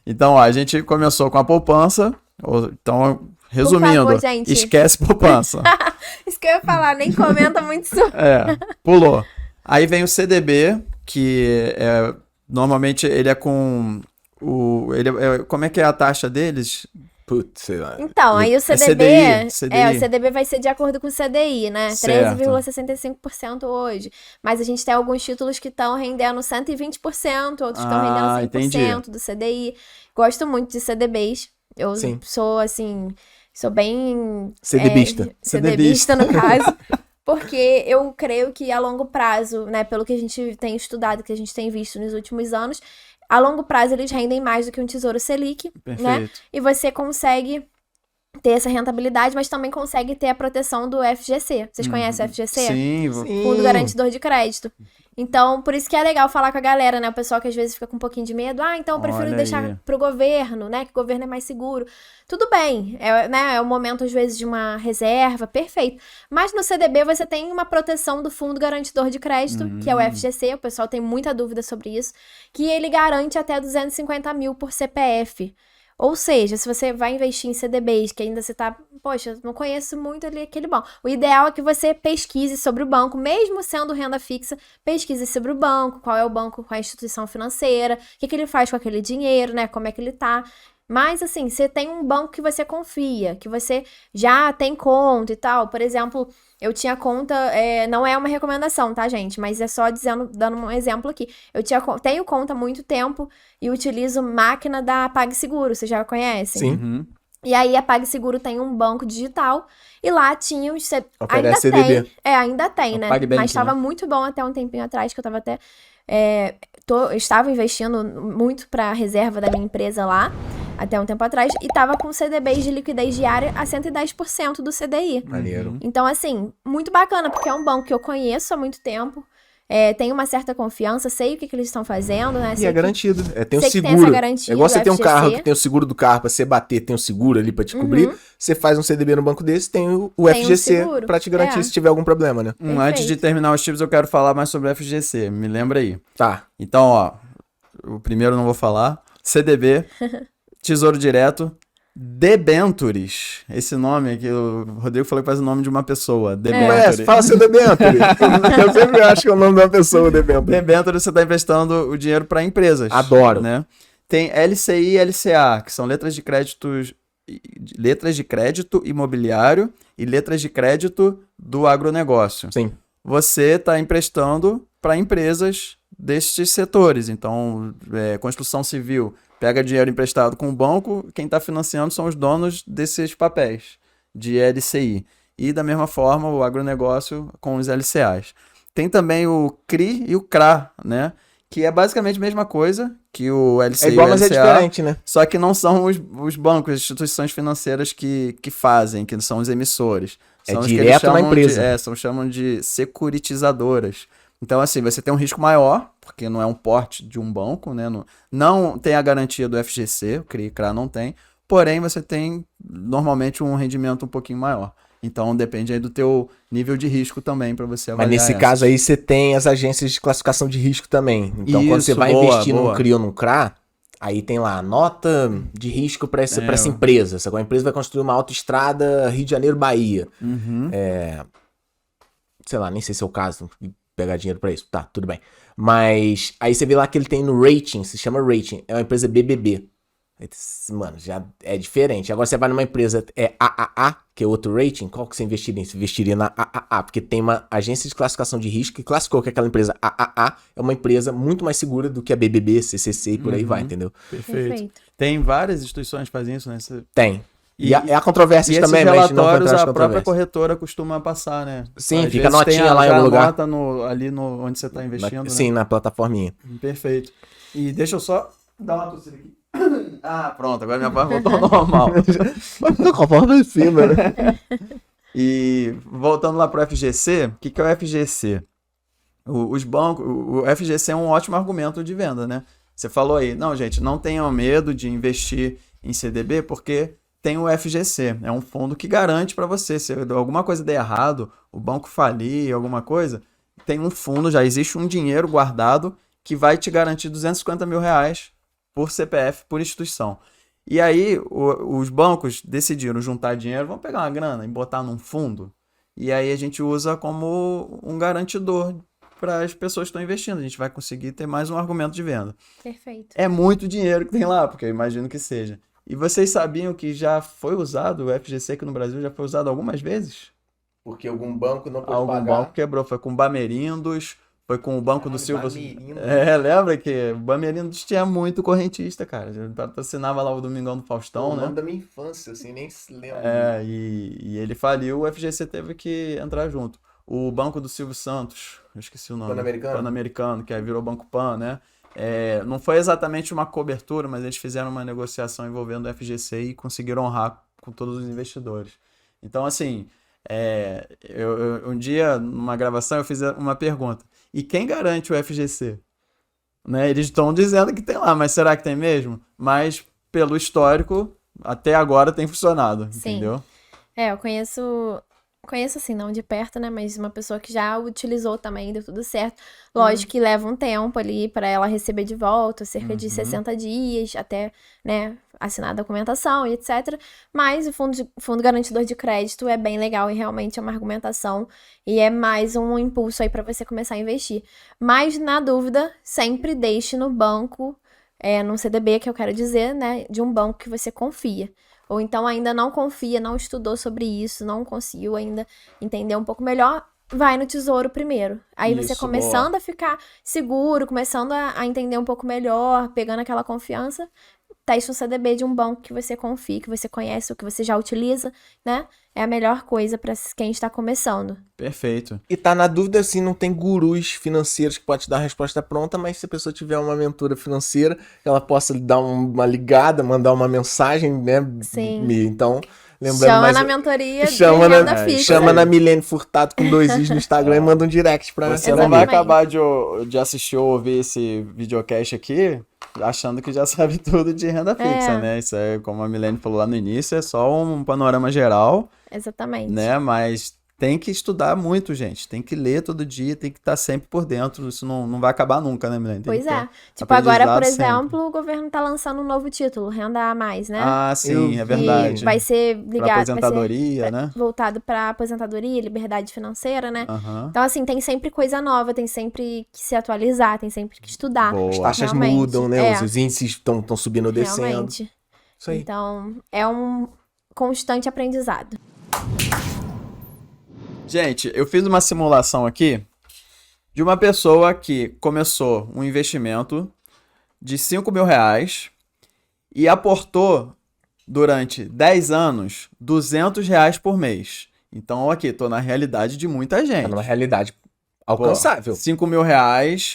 S3: Então, ó, a gente começou com a poupança. Então, resumindo,
S2: favor, gente.
S3: esquece poupança.
S2: Isso que eu ia falar, nem comenta muito sobre.
S3: Pulou. Aí vem o CDB, que normalmente ele é com como é que é a taxa deles?
S1: Putz, sei lá.
S2: Então, aí o CDB,
S3: CDI.
S2: o CDB vai ser de acordo com o CDI, né?
S3: Certo.
S2: 13,65% hoje. Mas a gente tem alguns títulos que estão rendendo 120%, outros estão rendendo 100%
S3: entendi.
S2: do CDI. Gosto muito de CDBs. Eu
S1: Sim.
S2: sou, assim, sou bem...
S1: CDBista.
S2: CDBista, no caso. Porque eu creio que a longo prazo, né, pelo que a gente tem estudado, que a gente tem visto nos últimos anos, a longo prazo eles rendem mais do que um Tesouro Selic, né?
S3: Perfeito.
S2: E você consegue ter essa rentabilidade, mas também consegue ter a proteção do FGC. Vocês conhecem o FGC?
S3: Sim,
S2: Fundo Garantidor de Crédito. Então, por isso que é legal falar com a galera, né? O pessoal que às vezes fica com um pouquinho de medo. Ah, então eu prefiro
S3: Olha
S2: deixar
S3: aí.
S2: pro governo, né? Que o governo é mais seguro. Tudo bem, né? É o momento, às vezes, de uma reserva, perfeito. Mas no CDB você tem uma proteção do Fundo Garantidor de Crédito, que é o FGC. O pessoal tem muita dúvida sobre isso. Que ele garante até 250 mil por CPF. Ou seja, se você vai investir em CDBs, que ainda você tá, poxa, não conheço muito ali aquele banco. O ideal é que você pesquise sobre o banco, mesmo sendo renda fixa, pesquise sobre o banco, qual é o banco, qual é a instituição financeira, o que ele faz com aquele dinheiro, né, como é que ele tá. Mas, assim, você tem um banco que você confia, que você já tem conta e tal. Por exemplo, eu tinha conta, não é uma recomendação, tá, gente? Mas é só dando um exemplo aqui. Tenho conta há muito tempo e utilizo máquina da PagSeguro, vocês já conhecem?
S1: Sim.
S3: Uhum.
S2: E aí a PagSeguro tem um banco digital e lá tinha os... Ainda
S1: Oferece CDB.
S2: tem. Ainda tem,
S3: O
S2: né?
S3: PagBank,
S2: Mas estava
S3: né?
S2: muito bom até um tempinho atrás, que eu tava até... estava investindo muito para a reserva da minha empresa lá, até um tempo atrás, e tava com CDBs de liquidez diária a 110% do CDI.
S1: Maneiro.
S2: Então, assim, muito bacana, porque é um banco que eu conheço há muito tempo, tenho uma certa confiança, sei o que eles estão fazendo, né?
S1: E
S2: Sei
S1: é
S2: que-
S1: garantido. Tem o
S2: sei que tem
S1: seguro.
S2: essa garantia
S1: É igual
S2: do
S1: você tem um
S2: FGC.
S1: carro que tem o seguro do carro pra você bater, tem o seguro ali pra te cobrir. Você faz um CDB no banco desse, tem o
S2: Tem um
S1: FGC
S2: seguro.
S1: pra te garantir
S2: É.
S1: se tiver algum problema, né?
S3: Antes de
S2: Perfeito.
S3: terminar os tips, eu quero falar mais sobre o FGC. Me lembra aí.
S1: Tá.
S3: Então, ó, o primeiro eu não vou falar. CDB, Tesouro Direto, debentures. Esse nome que o Rodrigo falou que faz o nome de uma pessoa.
S1: Conhece? Fala seu debenture. Eu sempre acho que é o nome da pessoa, o debenture.
S3: Debênture você está emprestando o dinheiro para empresas.
S1: Adoro.
S3: Né? Tem LCI e LCA, que são letras de crédito imobiliário e letras de crédito do agronegócio.
S1: Sim.
S3: você está emprestando para empresas destes setores. Então, construção civil pega dinheiro emprestado com o banco, quem está financiando são os donos desses papéis de LCI. E da mesma forma o agronegócio com os LCAs. Tem também o CRI e o CRA, né? Que é basicamente a mesma coisa que o LCI
S1: É igual,
S3: e o
S1: mas é
S3: LCA,
S1: diferente, né?
S3: só que não são os bancos, as instituições financeiras que fazem, que são os emissores. São os que eles
S1: direto na
S3: chamam
S1: empresa.
S3: chamam de securitizadoras. Então, assim, você tem um risco maior, porque não é um porte de um banco, né? Não tem a garantia do FGC, o CRI e CRA não tem, porém você tem normalmente um rendimento um pouquinho maior. Então depende aí do teu nível de risco também para você avaliar.
S1: Mas nesse caso aí você tem as agências de classificação de risco também. Então quando você vai investir num CRI ou num CRA, aí tem lá a nota de risco para essa empresa. A empresa vai construir uma autoestrada Rio de Janeiro-Bahia. Sei lá, nem sei se é o caso pegar dinheiro para isso. Tá, tudo bem. Mas aí você vê lá que ele tem no rating, se chama rating, é uma empresa BBB. Mano, já é diferente. Agora você vai numa empresa AAA, que é outro rating, qual que você investiria? Você investiria na AAA, porque tem uma agência de classificação de risco que classificou que aquela empresa AAA é uma empresa muito mais segura do que a BBB, CCC e por aí vai, entendeu?
S3: Perfeito. Tem várias instituições que fazem isso, né?
S1: Tem. E há controvérsias também, mas
S3: não vou entrar a própria corretora costuma passar, né?
S1: Sim, fica notinha lá em algum lugar.
S3: Nota ali onde você está investindo, né?
S1: Sim, na plataforminha.
S3: Perfeito. E deixa eu só dar uma tossida aqui. Ah, pronto, agora minha voz voltou ao normal.
S1: Mas fica com a voz lá em cima, né?
S3: E voltando lá para o FGC, o que é o FGC? Os bancos, o FGC é um ótimo argumento de venda, né? Você falou aí, não, gente, não tenham medo de investir em CDB porque tem o FGC, é um fundo que garante para você, se alguma coisa der errado, o banco falir, alguma coisa, tem um fundo, já existe um dinheiro guardado que vai te garantir R$250 mil por CPF, por instituição. E aí, os bancos decidiram juntar dinheiro, vamos pegar uma grana e botar num fundo, e aí a gente usa como um garantidor para as pessoas que estão investindo. A gente vai conseguir ter mais um argumento de venda.
S2: Perfeito.
S3: É muito dinheiro que tem lá, porque eu imagino que seja. E vocês sabiam que já foi usado, o FGC aqui no Brasil já foi usado algumas vezes?
S1: Porque algum banco não pôde
S3: Algum
S1: pagar.
S3: banco quebrou, foi com o Bamerindos, foi com o Banco do Silva.
S1: Bamerindos.
S3: Lembra que o Bamerindos tinha muito correntista, cara. Ele patrocinava lá o Domingão do Faustão, né?
S1: O nome da minha infância, assim, nem se lembra.
S3: E ele faliu, o FGC teve que entrar junto. O Banco do Silvio Santos, eu esqueci o nome. Pan-Americano, que aí virou Banco Pan, né? Não foi exatamente uma cobertura, mas eles fizeram uma negociação envolvendo o FGC e conseguiram honrar com todos os investidores. Então, assim, um dia, numa gravação, eu fiz uma pergunta. E quem garante o FGC? Né? Eles estão dizendo que tem lá, mas será que tem mesmo? Mas, pelo histórico, até agora tem funcionado,
S2: Sim.
S3: entendeu?
S2: Eu conheço assim, não de perto, né, mas uma pessoa que já utilizou também, deu tudo certo. Lógico que leva um tempo ali para ela receber de volta, cerca de 60 dias, até, né, assinar a documentação e etc. Mas o fundo garantidor de crédito é bem legal e realmente é uma argumentação e é mais um impulso aí para você começar a investir. Mas, na dúvida, sempre deixe no banco, no CDB, que eu quero dizer, né, de um banco que você confia. Ou então ainda não confia, não estudou sobre isso, não conseguiu ainda entender um pouco melhor, vai no Tesouro primeiro. Aí você
S3: Isso,
S2: começando
S3: boa.
S2: a ficar seguro, começando a entender um pouco melhor, pegando aquela confiança, teste um CDB de um banco que você confia, que você conhece, ou que você já utiliza, né? É a melhor coisa para quem está começando.
S3: Perfeito.
S1: E tá na dúvida, assim, não tem gurus financeiros que pode te dar a resposta pronta, mas se a pessoa tiver uma mentora financeira, ela possa lhe dar uma ligada, mandar uma mensagem, né?
S2: Sim.
S1: Então, lembrando
S2: Chama
S1: mais...
S2: na mentoria
S1: Chama
S2: de renda fixa.
S1: Chama na Milene Furtado com 2 i's no Instagram e manda um direct pra
S3: Você
S1: ela.
S3: não vai
S2: Exatamente.
S3: acabar de assistir ou ouvir esse videocast aqui achando que já sabe tudo de renda fixa, né? Isso é, como a Milene falou lá no início, é só um panorama geral,
S2: Exatamente.
S3: né? Mas tem que estudar muito, gente. Tem que ler todo dia, tem que estar sempre por dentro. Isso não vai acabar nunca, né, Milene? Tem
S2: Pois
S3: que ter
S2: é. Tipo, agora, por
S3: aprendizado sempre.
S2: exemplo, o governo tá lançando um novo título, Renda a Mais, né?
S3: Ah, sim, é verdade.
S2: Que vai ser
S3: Pra
S2: ligado,
S3: aposentadoria, né?
S2: voltado para aposentadoria, liberdade financeira, né?
S3: Aham.
S2: Então, assim, tem sempre coisa nova, tem sempre que se atualizar, tem sempre que estudar.
S3: Boa.
S1: As taxas
S2: Realmente,
S1: mudam, né?
S2: é.
S1: Os índices estão subindo ou descendo.
S2: Realmente.
S1: Isso aí.
S2: Então, é um constante aprendizado.
S3: Gente, eu fiz uma simulação aqui de uma pessoa que começou um investimento de 5 mil reais e aportou durante 10 anos 200 reais por mês. Então, aqui, tô na realidade de muita gente.
S1: Tá numa realidade alcançável.
S3: 5 mil reais,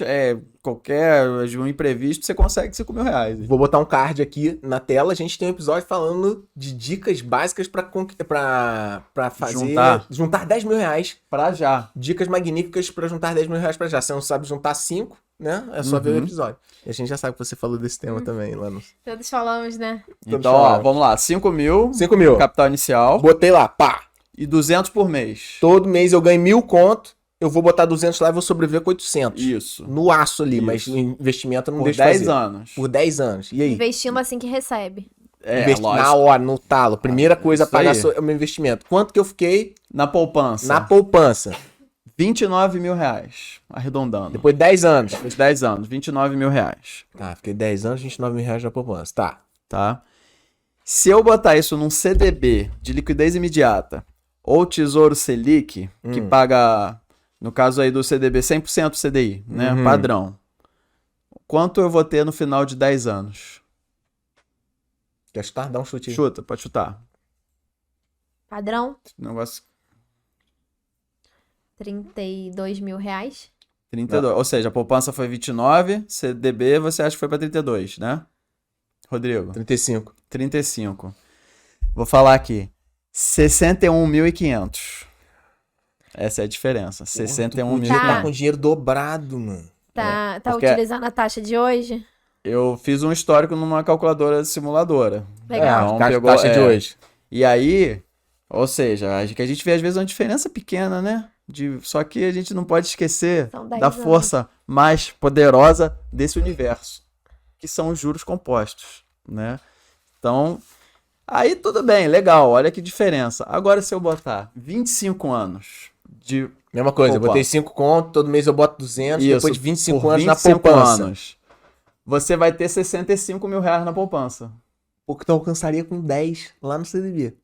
S3: qualquer um imprevisto, você consegue 5 mil reais.
S1: Vou botar um card aqui na tela. A gente tem um episódio falando de dicas básicas pra fazer... Juntar 10 mil reais.
S3: Pra já.
S1: Dicas magníficas pra juntar 10 mil reais pra já. Se você não sabe juntar 5, né? É só ver o episódio. E a gente já sabe que você falou desse tema também, lá no...
S2: Todos falamos, né?
S3: Então, ó, vamos lá. 5 mil.
S1: 5 mil.
S3: Capital inicial.
S1: Botei lá, pá.
S3: E 200 por mês.
S1: Todo mês eu ganho 1.000 conto. Eu vou botar 200 lá e vou sobreviver com 800.
S3: Isso.
S1: No aço ali,
S3: Isso.
S1: mas o investimento eu não
S3: Por
S1: deixo
S3: 10
S1: fazer.
S3: anos.
S1: Por 10 anos. E aí?
S2: Investindo assim que recebe.
S1: Na
S3: lógico.
S1: hora, no talo. Primeira coisa a
S3: isso
S1: pagar
S3: aí.
S1: é o meu investimento. Quanto que eu fiquei
S3: Na poupança.
S1: na poupança?
S3: 29 mil reais. Arredondando.
S1: Depois de 10 anos.
S3: Depois de 10 anos. 29 mil reais.
S1: Tá, fiquei 10 anos, 29 mil reais na poupança. Tá.
S3: Tá? Se eu botar isso num CDB de liquidez imediata ou Tesouro Selic, que paga, no caso aí do CDB, 100% CDI, né?
S1: Uhum.
S3: Padrão. Quanto eu vou ter no final de 10 anos?
S1: Quer chutar? Dá um chute aí.
S3: Chuta, pode chutar.
S2: Padrão,
S3: Negócio
S2: 32 mil reais.
S3: 32. Ou seja, a poupança foi 29, CDB você acha que foi para 32, né? Rodrigo?
S1: 35.
S3: 35. Vou falar aqui. 61.500. Essa é a diferença. 61.500.
S1: Tá com dinheiro dobrado, mano.
S2: Tá
S3: porque-
S2: utilizando a taxa de hoje?
S3: Eu fiz um histórico numa calculadora simuladora.
S2: Legal.
S3: Então,
S1: Taxa de hoje.
S3: E aí, ou seja, que a gente vê às vezes uma diferença pequena, né? Só que a gente não pode esquecer
S2: São 10
S3: da
S2: anos.
S3: força mais poderosa desse universo, que são os juros compostos, né? Então, aí tudo bem, legal, olha que diferença. Agora se eu botar 25 anos de
S1: Mesma coisa, eu
S3: poupança.
S1: botei 5 conto, todo mês eu boto 200,
S3: Isso,
S1: depois de 25
S3: por
S1: anos na
S3: 25
S1: poupança.
S3: anos, você vai ter 65 mil reais na poupança.
S1: Porque tu alcançaria com 10 lá no CDB.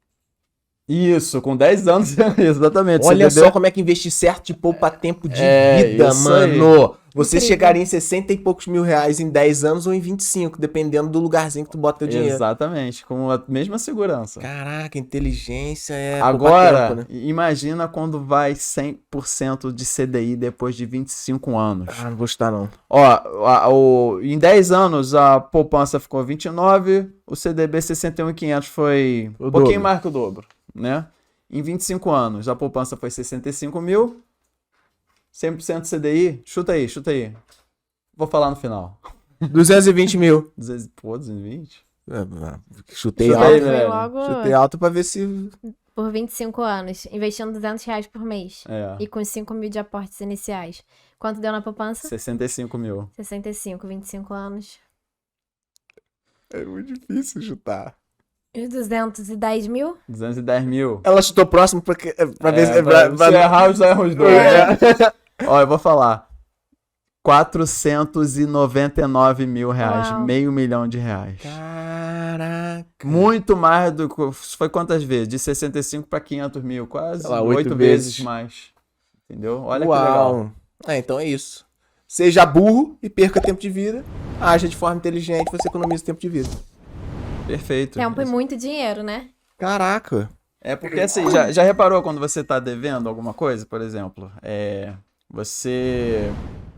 S3: Isso, com 10 anos, exatamente.
S1: Olha
S3: CDB
S1: só como é que investir certo te poupa tempo de vida,
S3: isso
S1: mano. Você
S2: Incrível.
S1: chegaria em 60 e poucos mil reais em 10 anos ou em 25, dependendo do lugarzinho que tu bota teu dinheiro.
S3: Exatamente, com a mesma segurança.
S1: Caraca, inteligência é
S3: Agora,
S1: poupa tempo, né?
S3: imagina quando vai 100% de CDI depois de 25 anos.
S1: Ah, não vou chutar não.
S3: Ó, em 10 anos a poupança ficou 29, o CDB 61.500 foi
S1: O
S3: um pouquinho
S1: dobro.
S3: mais que o dobro, né? Em 25 anos a poupança foi 65 mil, 100% CDI, chuta aí. Vou falar no final.
S1: 220 mil.
S3: 220?
S1: Chutei
S3: Chuta
S1: alto.
S3: aí,
S2: Foi
S3: velho.
S2: logo
S1: Chutei alto pra ver se...
S2: por 25 anos, investindo 200 reais por mês.
S3: É,
S2: E com 5 mil de aportes iniciais. Quanto deu na poupança?
S3: 65 mil.
S2: 65, 25 anos.
S1: É muito difícil chutar.
S2: E os 210 mil?
S3: 210 mil.
S1: Ela chutou próximo pra ver se...
S3: Se errar, os erros dois.
S1: É.
S3: Ó, eu vou falar. 499 mil reais.
S2: Uau.
S3: Meio milhão de reais.
S1: Caraca.
S3: Muito mais do que... Foi quantas vezes? De 65 para 500 mil. Quase
S1: Sei lá,
S3: 8
S1: 8
S3: vezes
S1: vezes.
S3: mais. Entendeu? Olha que legal.
S1: Uau. Então é isso. Seja burro e perca tempo de vida. Haja de forma inteligente, você economiza tempo de vida.
S3: Perfeito.
S2: Tempo e muito dinheiro, né?
S1: Caraca.
S3: É porque assim, já reparou quando você tá devendo alguma coisa, por exemplo? Você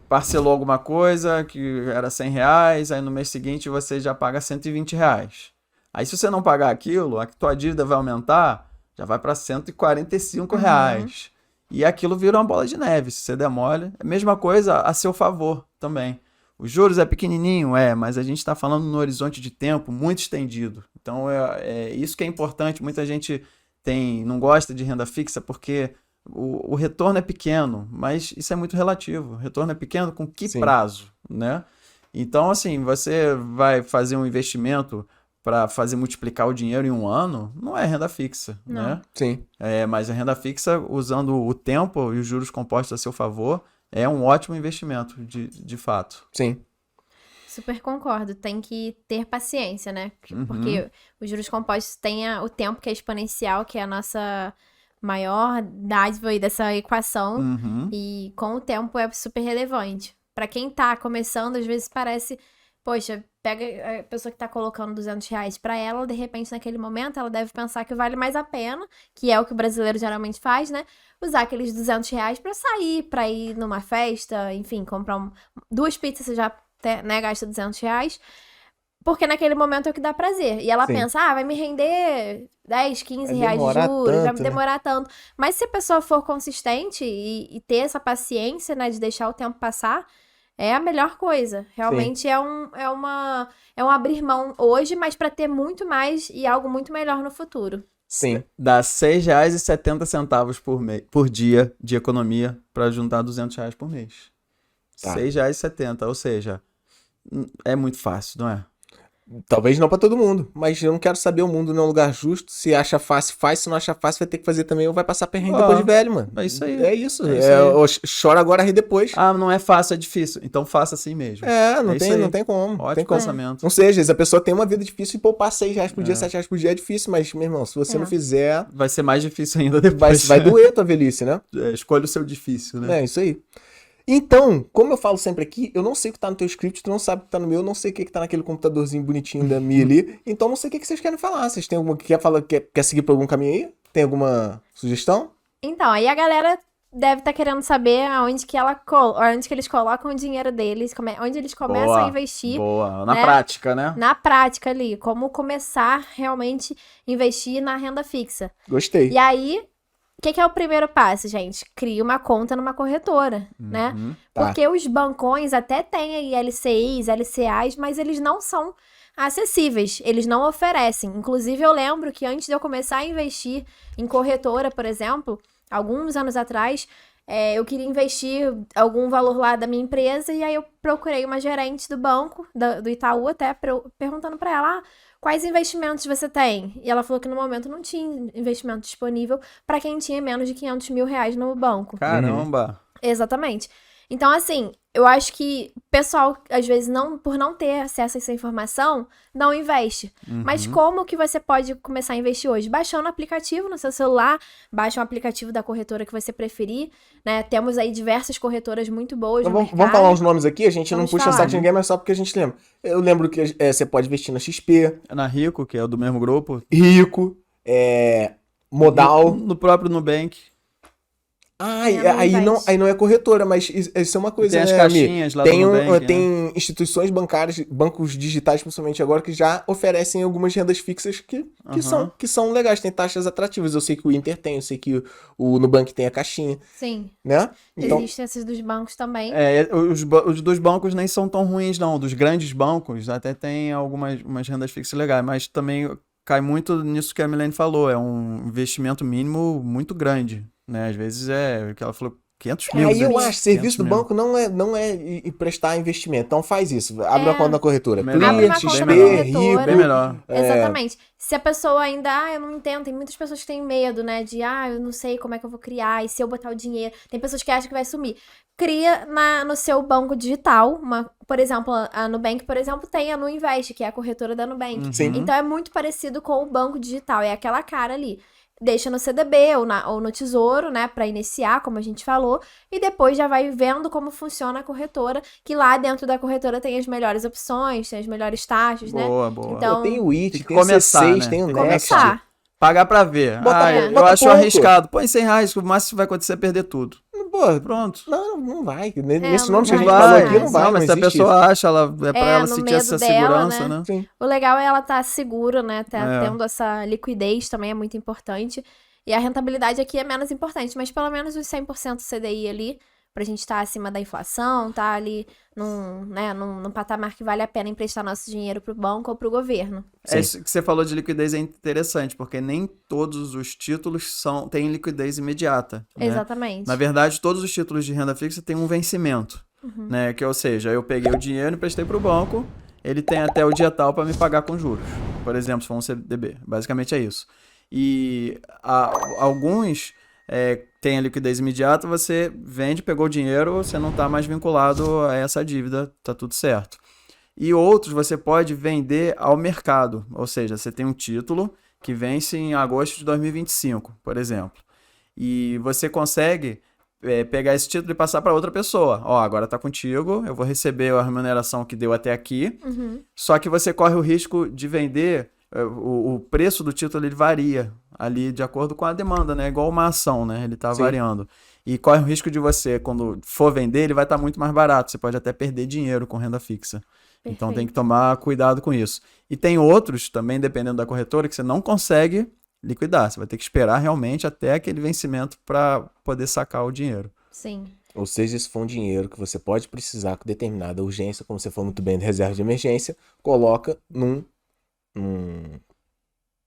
S3: parcelou alguma coisa que era 100 reais, aí no mês seguinte você já paga 120 reais. Aí se você não pagar aquilo, a tua dívida vai aumentar, já vai para 145 reais. E aquilo vira uma bola de neve, se você der mole. É a mesma coisa a seu favor também. Os juros é pequenininho, mas a gente está falando no horizonte de tempo muito estendido. Então, é isso que é importante. Muita gente não gosta de renda fixa porque o retorno é pequeno, mas isso é muito relativo. O retorno é pequeno com que
S1: Sim.
S3: prazo, né? Então, assim, você vai fazer um investimento para fazer multiplicar o dinheiro em um ano, não é renda fixa,
S2: Não.
S3: né?
S1: Sim.
S3: Mas a renda fixa, usando o tempo e os juros compostos a seu favor, é um ótimo investimento, de fato.
S1: Sim.
S2: Super concordo. Tem que ter paciência, né?
S3: Uhum.
S2: Porque os juros compostos têm o tempo que é exponencial, que é a nossa maior dádiva aí dessa equação.
S3: Uhum.
S2: E com o tempo é super relevante. Pra quem tá começando, às vezes parece, poxa, pega a pessoa que tá colocando R$200 pra ela, de repente naquele momento ela deve pensar que vale mais a pena, que é o que o brasileiro geralmente faz, né? Usar aqueles R$200 pra sair, pra ir numa festa, enfim, comprar 2 pizzas, você já né, gasta R$200. Porque naquele momento é o que dá prazer. E ela
S1: Sim.
S2: pensa, vai me render 10, 15 reais de
S1: demorar
S2: juros, vai
S1: tanto,
S2: me demorar tanto. Mas se a pessoa for consistente e ter essa paciência, né, de deixar o tempo passar, é a melhor coisa. Realmente é um abrir mão hoje, mas para ter muito mais e algo muito melhor no futuro.
S1: Sim.
S3: Dá R$6,70 por dia de economia para juntar R$200 por mês.
S1: Tá.
S3: R$6,70, ou seja, é muito fácil, não é?
S1: Talvez não pra todo mundo, mas eu não quero saber, o mundo não é um lugar justo. Se acha fácil, faz. Se não acha fácil, vai ter que fazer também ou vai passar perrengue depois de velho, mano.
S3: É isso aí.
S1: É isso.
S3: É isso aí.
S1: Chora agora, ri depois.
S3: Ah, não é fácil, é difícil. Então faça assim mesmo.
S1: Não
S3: isso aí.
S1: tem como.
S3: Ótimo
S1: tem como.
S3: pensamento.
S1: Não seja, se a pessoa tem uma vida difícil e poupar R$6 por dia, R$7 por dia é difícil, mas, meu irmão, se você não fizer,
S3: Vai ser mais difícil ainda depois.
S1: vai doer tua velhice, né?
S3: Escolha o seu difícil, né?
S1: É, isso aí. Então, como eu falo sempre aqui, eu não sei o que tá no teu script, tu não sabe o que tá no meu, eu não sei o que tá naquele computadorzinho bonitinho da Mia ali, então não sei o que vocês querem falar. Vocês têm alguma... Quer seguir por algum caminho aí? Tem alguma sugestão?
S2: Então, aí a galera deve estar querendo saber aonde que eles colocam o dinheiro deles, onde eles começam a investir.
S3: Boa, na
S2: né?
S3: prática, né?
S2: Na prática ali, como começar realmente a investir na renda fixa.
S1: Gostei.
S2: E aí, o que é o primeiro passo, gente? Cria uma conta numa corretora, né?
S1: Tá.
S2: Porque os bancões até têm aí LCIs, LCAs, mas eles não são acessíveis, eles não oferecem. Inclusive, eu lembro que antes de eu começar a investir em corretora, por exemplo, alguns anos atrás, eu queria investir algum valor lá da minha empresa e aí eu procurei uma gerente do banco, do Itaú até, perguntando para ela, quais investimentos você tem? E ela falou que no momento não tinha investimento disponível para quem tinha menos de R$500 mil no banco.
S3: Caramba!
S2: Exatamente. Então, assim, eu acho que o pessoal, às vezes, por não ter acesso a essa informação, não investe. Mas como que você pode começar a investir hoje? Baixando o aplicativo no seu celular, baixa um aplicativo da corretora que você preferir, né? Temos aí diversas corretoras muito boas
S1: Então,
S2: no
S1: vamos
S2: mercado.
S1: falar uns nomes aqui, a gente
S2: Vamos
S1: não puxa
S2: falar.
S1: saco de ninguém, mas só porque a gente lembra. Eu lembro que você pode investir na XP,
S3: Na Rico, que é do mesmo grupo.
S1: Rico, Modal.
S3: No próprio Nubank.
S1: Aí não é corretora, mas isso é uma coisa,
S3: Tem as
S1: né,
S3: caixinhas lá
S1: tem
S3: do Nubank,
S1: tem instituições bancárias, bancos digitais, principalmente agora, que já oferecem algumas rendas fixas que são legais, tem taxas atrativas. Eu sei que o Inter tem, eu sei que o Nubank tem a caixinha,
S2: Sim.
S1: né? Então,
S2: Existem esses dos bancos também.
S3: Os dos bancos nem são tão ruins, não. Dos grandes bancos até tem umas rendas fixas legais, mas também cai muito nisso que a Milene falou. É um investimento mínimo muito grande, né? Às vezes é o que ela falou, 500 mil.
S1: aí eu
S3: 200,
S1: acho, serviço do
S3: 500 mil.
S1: banco não é prestar investimento. Então faz isso, abre uma conta na corretora.
S3: Melhor.
S2: Abre uma
S1: Clear,
S2: conta
S1: XP,
S2: na corretora.
S1: Rico.
S3: Bem melhor.
S2: Exatamente. Se a pessoa ainda, eu não entendo, tem muitas pessoas que têm medo, né, de, eu não sei como é que eu vou criar, e se eu botar o dinheiro, tem pessoas que acham que vai sumir. Cria no seu banco digital, por exemplo, a Nubank, por exemplo, tem a Nuinvest, que é a corretora da Nubank.
S1: Sim.
S2: Então é muito parecido com o banco digital, é aquela cara ali. Deixa no CDB ou no Tesouro, né, para iniciar, como a gente falou, e depois já vai vendo como funciona a corretora, que lá dentro da corretora tem as melhores opções, tem as melhores taxas, né?
S3: Boa.
S2: Então,
S1: Tem o IT,
S3: Tem que
S1: tem o
S3: começar,
S1: C6,
S3: né?
S1: tem o
S3: Tem que
S1: Next.
S2: começar.
S3: Pagar pra ver.
S1: Bota
S3: Eu acho
S1: pouco.
S3: arriscado. Põe R$100, que o máximo que vai acontecer é perder tudo.
S1: Pô,
S3: Pronto.
S1: não vai. Nesses
S2: não
S1: nomes que a
S2: vai.
S1: gente falou aqui, não vai.
S3: Não, mas se a
S1: existe
S3: pessoa acha, é pra ela
S2: no
S3: sentir
S2: medo
S3: essa
S2: dela,
S3: segurança,
S2: né?
S3: né?
S1: Sim.
S2: O legal é ela estar segura, né?
S3: É.
S2: Tendo essa liquidez também é muito importante. E a rentabilidade aqui é menos importante, mas pelo menos os 100% CDI ali, pra gente estar acima da inflação, tá ali num patamar que vale a pena emprestar nosso dinheiro pro banco ou pro governo.
S3: Isso que você falou de liquidez é interessante, porque nem todos os títulos têm liquidez imediata. Né?
S2: Exatamente.
S3: Na verdade, todos os títulos de renda fixa têm um vencimento. Né? Ou seja, eu peguei o dinheiro e emprestei pro banco, ele tem até o dia tal para me pagar com juros. Por exemplo, se for um CDB. Basicamente é isso. E alguns têm a liquidez imediata, você vende, pegou o dinheiro, você não está mais vinculado a essa dívida, tá tudo certo. E outros você pode vender ao mercado, ou seja, você tem um título que vence em agosto de 2025, por exemplo. E você consegue pegar esse título e passar para outra pessoa. Ó, agora tá contigo, eu vou receber a remuneração que deu até aqui. Só que você corre o risco de vender, o preço do título ele varia ali de acordo com a demanda, né? Igual uma ação, né? Ele tá
S1: Sim.
S3: variando. E corre o risco de você, quando for vender, ele vai estar muito mais barato. Você pode até perder dinheiro com renda fixa. Então tem que tomar cuidado com isso. E tem outros também, dependendo da corretora, que você não consegue liquidar. Você vai ter que esperar realmente até aquele vencimento para poder sacar o dinheiro.
S2: Sim.
S1: Ou seja, se for um dinheiro que você pode precisar com determinada urgência, como você falou muito bem, de reserva de emergência, coloca num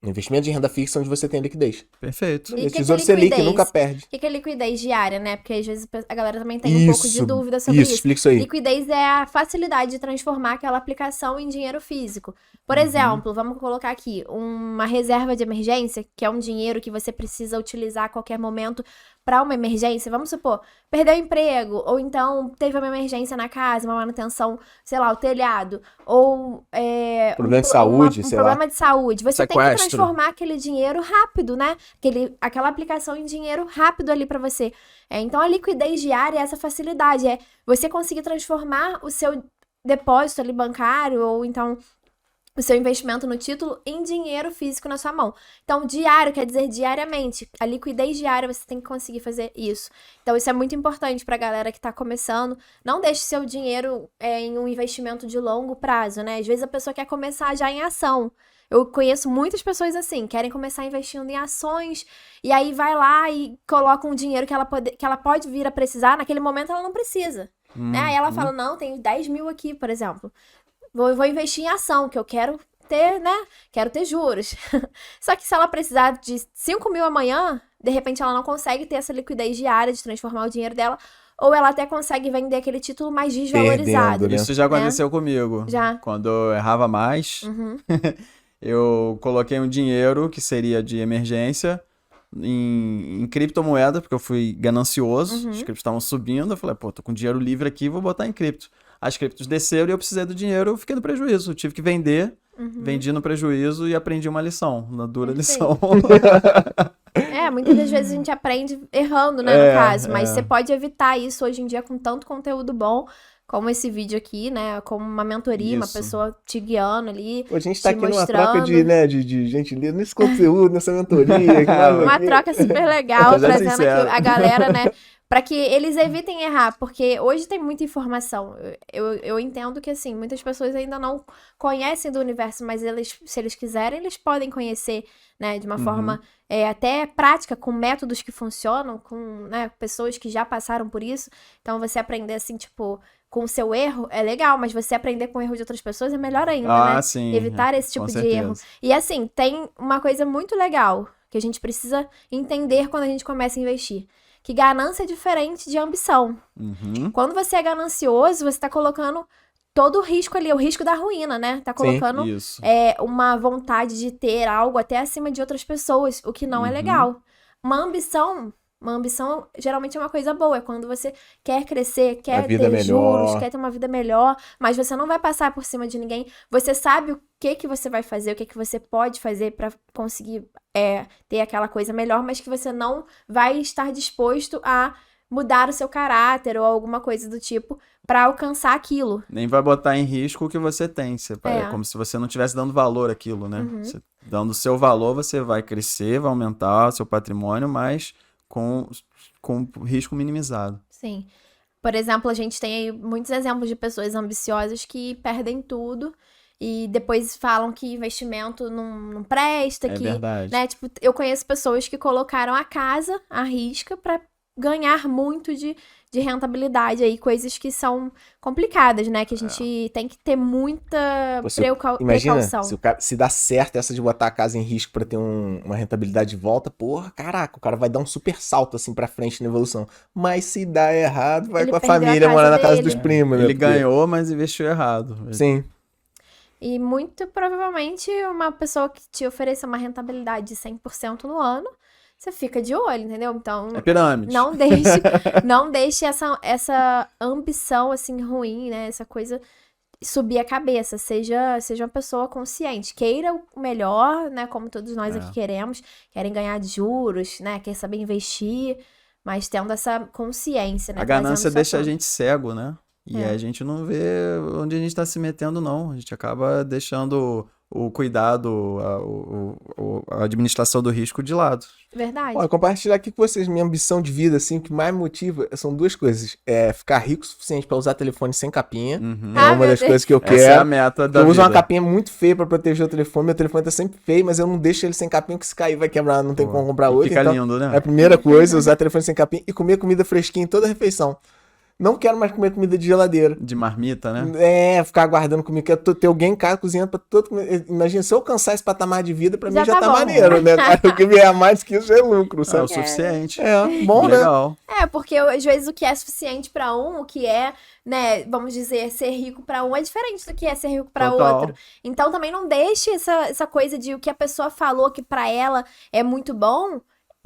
S1: investimento de renda fixa onde você tem liquidez.
S3: Perfeito.
S2: E
S1: E
S2: que
S1: Tesouro
S2: é
S1: Selic
S2: liquidez?
S1: nunca perde.
S2: O que é liquidez diária, né? Porque às vezes a galera também tem um pouco de dúvida sobre isso.
S1: Explica isso aí.
S2: Liquidez é a facilidade de transformar aquela aplicação em dinheiro físico. Por exemplo, vamos colocar aqui uma reserva de emergência, que é um dinheiro que você precisa utilizar a qualquer momento para uma emergência. Vamos supor, perdeu o emprego, ou então teve uma emergência na casa, uma manutenção, sei lá, o telhado, ou
S1: Problema de saúde, sei lá.
S2: problema de saúde. Você tem que
S3: Sequestro.
S2: transformar aquele dinheiro rápido, né? Aquela aplicação em dinheiro rápido ali para você. Então, a liquidez diária é essa facilidade, é você conseguir transformar o seu depósito ali bancário, ou então o seu investimento no título em dinheiro físico na sua mão. Então, diário quer dizer diariamente. A liquidez diária você tem que conseguir fazer isso. Então, isso é muito importante pra galera que tá começando. Não deixe seu dinheiro em um investimento de longo prazo, né? Às vezes a pessoa quer começar já em ação. Eu conheço muitas pessoas assim, querem começar investindo em ações, e aí vai lá e coloca um dinheiro que ela pode vir a precisar, naquele momento ela não precisa. Né? Aí ela fala, não, tenho 10 mil aqui, por exemplo. Vou investir em ação, que eu quero ter, né? Quero ter juros. Só que se ela precisar de 5 mil amanhã, de repente ela não consegue ter essa liquidez diária de transformar o dinheiro dela, ou ela até consegue vender aquele título mais desvalorizado.
S1: Perdendo, né?
S3: Isso já aconteceu comigo.
S2: Já.
S3: Quando eu errava mais, eu coloquei um dinheiro que seria de emergência em criptomoeda, porque eu fui ganancioso, os criptos estavam subindo, eu falei, pô, tô com dinheiro livre aqui, vou botar em cripto. As criptos desceram e eu precisei do dinheiro, eu fiquei no prejuízo, eu tive que vender, vendi no prejuízo e aprendi uma lição, uma dura lição.
S2: Muitas das vezes a gente aprende errando, né, no caso, mas você pode evitar isso hoje em dia com tanto conteúdo bom, como esse vídeo aqui, né, como uma mentoria, uma
S3: Isso.
S2: pessoa te guiando ali,
S1: Pô, a gente tá
S2: te
S1: aqui numa
S2: mostrando.
S1: troca de gentileza nesse conteúdo, nessa mentoria.
S2: Uma troca super legal,
S3: Seja
S2: trazendo
S3: sincero.
S2: aqui a galera, né? Pra que eles evitem errar, porque hoje tem muita informação. Eu entendo que, assim, muitas pessoas ainda não conhecem do universo, mas se eles quiserem, eles podem conhecer, né? De uma forma até prática, com métodos que funcionam, com, né, pessoas que já passaram por isso. Então, você aprender, assim, tipo, com o seu erro é legal, mas você aprender com o erro de outras pessoas é melhor ainda, né?
S3: Sim.
S2: Evitar esse tipo
S3: com
S2: de
S3: certeza.
S2: erro. E, assim, tem uma coisa muito legal que a gente precisa entender quando a gente começa a investir. Que ganância é diferente de ambição. Quando você é ganancioso, você tá colocando todo o risco ali, o risco da ruína, né? Tá colocando
S3: Isso.
S2: uma vontade de ter algo até acima de outras pessoas, o que não é legal. Uma ambição geralmente é uma coisa boa, é quando você quer crescer, quer
S1: vida
S2: ter
S1: melhor.
S2: juros, quer ter uma vida melhor, mas você não vai passar por cima de ninguém. Você sabe o que você vai fazer, o que você pode fazer pra conseguir ter aquela coisa melhor, mas que você não vai estar disposto a mudar o seu caráter ou alguma coisa do tipo pra alcançar aquilo.
S3: Nem vai botar em risco o que você tem. É como se você não estivesse dando valor àquilo, né? Você, dando o seu valor, você vai crescer, vai aumentar o seu patrimônio, mas com risco minimizado.
S2: Sim. Por exemplo, a gente tem aí muitos exemplos de pessoas ambiciosas que perdem tudo e depois falam que investimento não presta,
S3: É
S2: que,
S3: verdade.
S2: né, tipo, eu conheço pessoas que colocaram a casa à risca pra ganhar muito de rentabilidade aí, coisas que são complicadas, né, que a gente tem que ter muita
S1: Imagina,
S2: precaução.
S1: se dá certo essa de botar a casa em risco pra ter uma rentabilidade de volta, porra, caraca, o cara vai dar um super salto assim pra frente na evolução. Mas se dá errado, vai
S2: Ele
S1: com a
S2: perdeu a
S1: família
S2: casa
S1: morar na casa
S2: dele.
S1: dos primos, né?
S3: Ele
S1: Porque-
S3: ganhou, mas investiu errado.
S1: Sim.
S2: E muito provavelmente uma pessoa que te ofereça uma rentabilidade de 100% no ano, você fica de olho, entendeu? Então,
S3: É pirâmide.
S2: não deixe essa ambição, assim, ruim, né? Essa coisa subir a cabeça, seja uma pessoa consciente, queira o melhor, né, como todos nós aqui querem ganhar de juros, né, quer saber investir, mas tendo essa consciência, né.
S3: A ganância
S2: trazendo
S3: deixa a
S2: essa-
S3: gente cego, né? E
S2: É.
S3: a gente não vê onde a gente tá se metendo, não. A gente acaba deixando o cuidado, a administração do risco de lado.
S2: Verdade.
S1: Olha, compartilhar aqui com vocês minha ambição de vida, assim, o que mais me motiva são duas coisas. É ficar rico o suficiente pra usar telefone sem capinha.
S3: Uhum.
S1: É
S2: Ah,
S1: uma
S2: meu
S1: das
S2: Deus.
S1: coisas que eu
S3: Essa é a
S1: quero.
S3: meta da
S1: Eu uso
S3: vida.
S1: uma capinha muito feia pra proteger o telefone. Meu telefone tá sempre feio, mas eu não deixo ele sem capinha, porque se cair vai quebrar, não tem como comprar
S3: E
S1: outro.
S3: fica
S1: Então,
S3: lindo, né?
S1: é a primeira coisa, usar telefone sem capinha e comer comida fresquinha em toda refeição. Não quero mais comer comida de geladeira.
S3: De marmita, né?
S1: É, ficar aguardando comida. Quero ter alguém em casa cozinhando pra todo. Imagina, se eu alcançar esse patamar de vida, pra
S2: Já
S1: mim já
S2: tá
S1: tá
S2: bom.
S1: maneiro, né? Cara, o que vier a mais que isso é lucro,
S3: É o
S1: sabe?
S3: suficiente.
S1: É, bom, né?
S3: Legal.
S2: Porque às vezes o que é suficiente pra um, o que é, né, vamos dizer, ser rico pra um é diferente do que é ser rico pra
S3: Total.
S2: outro. Então também não deixe essa coisa de o que a pessoa falou que pra ela é muito bom,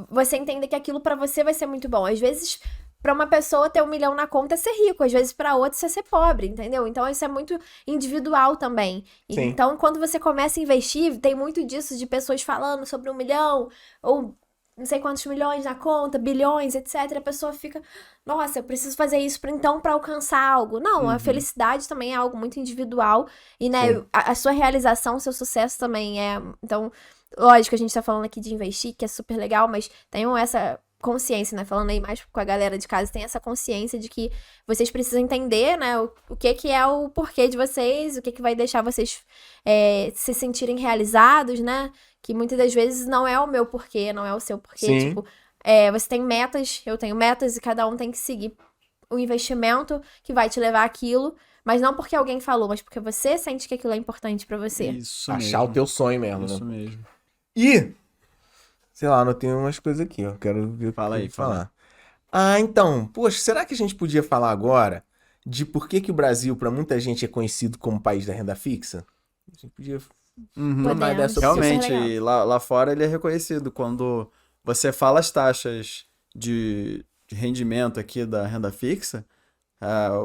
S2: você entender que aquilo pra você vai ser muito bom. Às vezes, pra uma pessoa ter 1 milhão na conta é ser rico, às vezes pra outra é ser pobre, entendeu? Então isso é muito individual também.
S1: Sim.
S2: Então quando você começa a investir, tem muito disso de pessoas falando sobre 1 milhão ou não sei quantos milhões na conta, bilhões, etc. A pessoa fica, nossa, eu preciso fazer isso pra alcançar algo. Não, a felicidade também é algo muito individual. E, né,
S1: Sim.
S2: a sua realização, o seu sucesso também é. Então, lógico, a gente tá falando aqui de investir, que é super legal, mas tenham essa consciência, né? Falando aí mais com a galera de casa, tem essa consciência de que vocês precisam entender, né? O que é o porquê de vocês, o que vai deixar vocês se sentirem realizados, né? Que muitas das vezes não é o meu porquê, não é o seu porquê.
S1: Sim.
S2: Tipo, você tem metas, eu tenho metas e cada um tem que seguir o investimento que vai te levar àquilo, mas não porque alguém falou, mas porque você sente que aquilo é importante pra você.
S3: Isso
S1: Achar
S3: mesmo.
S1: o teu sonho mesmo,
S3: Isso
S1: né?
S3: mesmo.
S1: E, sei lá, anotei umas coisas aqui, ó. Quero ver o que
S3: Fala
S1: eu
S3: aí,
S1: vou
S3: fala.
S1: falar. Ah, então, poxa, será que a gente podia falar agora de por que o Brasil, pra muita gente, é conhecido como país da renda fixa? A gente podia
S3: Uhum.
S1: tomar
S2: Podemos.
S1: dessa
S2: Super
S3: Realmente,
S2: legal.
S3: lá fora ele é reconhecido. Quando você fala as taxas de rendimento aqui da renda fixa,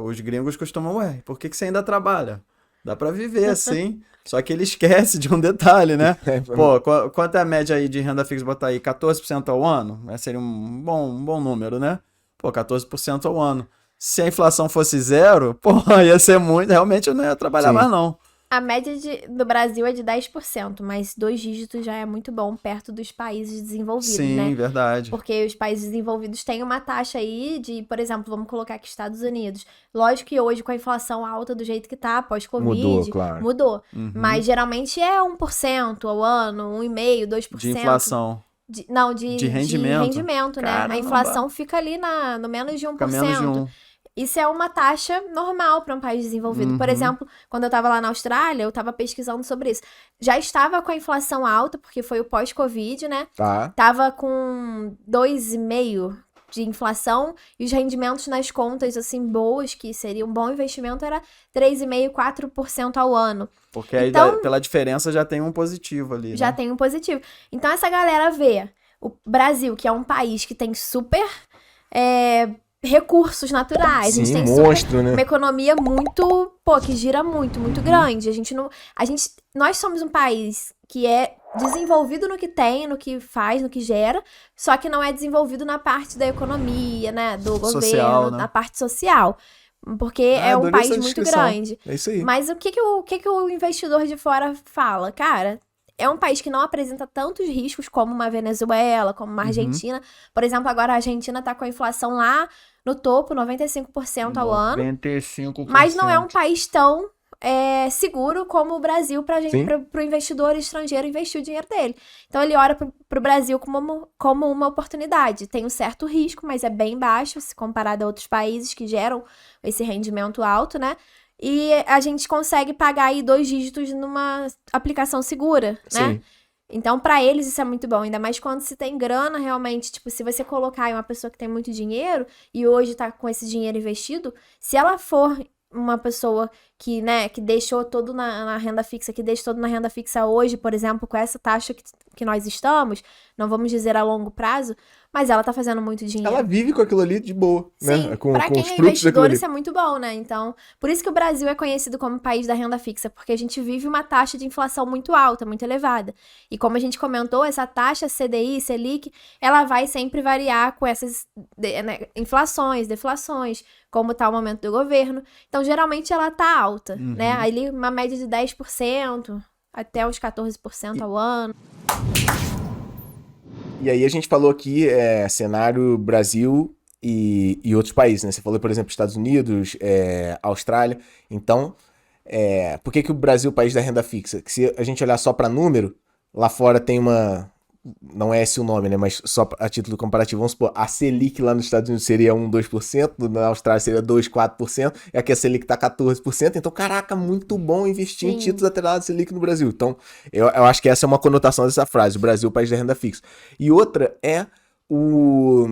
S3: os gringos costumam, por que você ainda trabalha? Dá pra viver assim. Só que ele esquece de um detalhe, né? Pô, quanto é a média aí de renda fixa? Botar aí 14% ao ano? Seria um bom número, né? Pô, 14% ao ano. Se a inflação fosse zero, pô, ia ser muito. Realmente eu não ia trabalhar
S1: Sim.
S3: mais, não.
S2: A média do Brasil é de 10%, mas 2 dígitos já é muito bom perto dos países desenvolvidos,
S3: Sim,
S2: né?
S3: verdade.
S2: Porque os países desenvolvidos têm uma taxa aí de, por exemplo, vamos colocar aqui Estados Unidos. Lógico que hoje, com a inflação alta do jeito que tá, pós-Covid,
S1: Mudou, claro.
S2: mudou.
S3: Uhum.
S2: Mas geralmente é 1% ao ano, 1,5%, 2%.
S3: De inflação.
S2: De
S3: rendimento.
S2: rendimento, né?
S3: Caramba.
S2: A inflação fica ali no menos de 1%.
S3: Fica menos de 1.
S2: Isso é uma taxa normal para um país desenvolvido. Por
S3: Uhum.
S2: exemplo, quando eu estava lá na Austrália, eu estava pesquisando sobre isso. Já estava com a inflação alta, porque foi o pós-Covid, né?
S1: Tá.
S2: Tava com 2,5% de inflação e os rendimentos nas contas, assim, boas, que seria um bom investimento, era 3,5%, 4% ao ano.
S3: Porque aí,
S2: Então-
S3: pela diferença, já tem um positivo ali,
S2: Já
S3: né?
S2: tem um positivo. Então, essa galera vê o Brasil, que é um país que tem super recursos naturais. A gente
S1: Sim,
S2: tem super
S1: monstro, né?
S2: uma economia muito, que gira muito, muito grande. Nós somos um país que é desenvolvido no que tem, no que faz, no que gera, só que não é desenvolvido na parte da economia, né, do
S3: Social,
S2: governo,
S3: né?
S2: na parte social, porque é um
S1: adorei
S2: país
S1: essa
S2: muito
S1: descrição.
S2: grande.
S1: É isso aí.
S2: Mas o que o investidor de fora fala? Cara, é um país que não apresenta tantos riscos como uma Venezuela, como uma Argentina. Por exemplo, agora a Argentina tá com a inflação lá no topo, 95% ao ano.
S3: 95%.
S2: Mas não é um país tão seguro como o Brasil
S1: Sim.
S2: para o investidor estrangeiro investir o dinheiro dele. Então ele olha para o Brasil como uma oportunidade. Tem um certo risco, mas é bem baixo se comparado a outros países que geram esse rendimento alto, né? E a gente consegue pagar aí 2 dígitos numa aplicação segura, né?
S1: Sim.
S2: Então, pra eles isso é muito bom, ainda mais quando se tem grana realmente, tipo, se você colocar aí uma pessoa que tem muito dinheiro e hoje tá com esse dinheiro investido, se ela for uma pessoa que, né, que deixou todo na renda fixa, que deixa todo na renda fixa hoje, por exemplo, com essa taxa que nós estamos, não vamos dizer a longo prazo, mas ela tá fazendo muito dinheiro.
S1: Ela vive com aquilo ali de boa, né?
S2: Sim,
S1: Com
S2: pra quem
S1: os
S2: é
S1: frutos daquilo
S2: investidor
S1: ali.
S2: isso é muito bom, né? Então, por isso que o Brasil é conhecido como país da renda fixa, porque a gente vive uma taxa de inflação muito alta, muito elevada. E como a gente comentou, essa taxa CDI, Selic, ela vai sempre variar com essas inflações, deflações, como tá o momento do governo. Então, geralmente ela tá alta, né? Ali uma média de 10%, até uns 14% ao ano.
S1: E aí a gente falou aqui cenário Brasil e outros países, né? Você falou, por exemplo, Estados Unidos, Austrália. Então, por que o Brasil é o país da renda fixa? Que se a gente olhar só para número, lá fora tem uma... Não é esse o nome, né? Mas só a título comparativo, vamos supor, a Selic lá nos Estados Unidos seria 2%, na Austrália seria 4%, e aqui a Selic tá 14%. Então, caraca, muito bom investir em títulos atrelados à Selic no Brasil. Então, eu acho que essa é uma conotação dessa frase, o Brasil, o país da renda fixa. E outra eu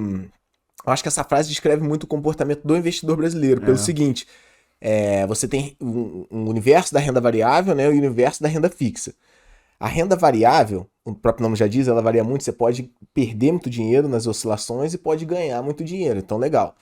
S1: acho que essa frase descreve muito o comportamento do investidor brasileiro, pelo seguinte, você tem um universo da renda variável, né, e o universo da renda fixa. A renda variável, o próprio nome já diz, ela varia muito, você pode perder muito dinheiro nas oscilações e pode ganhar muito dinheiro, então legal.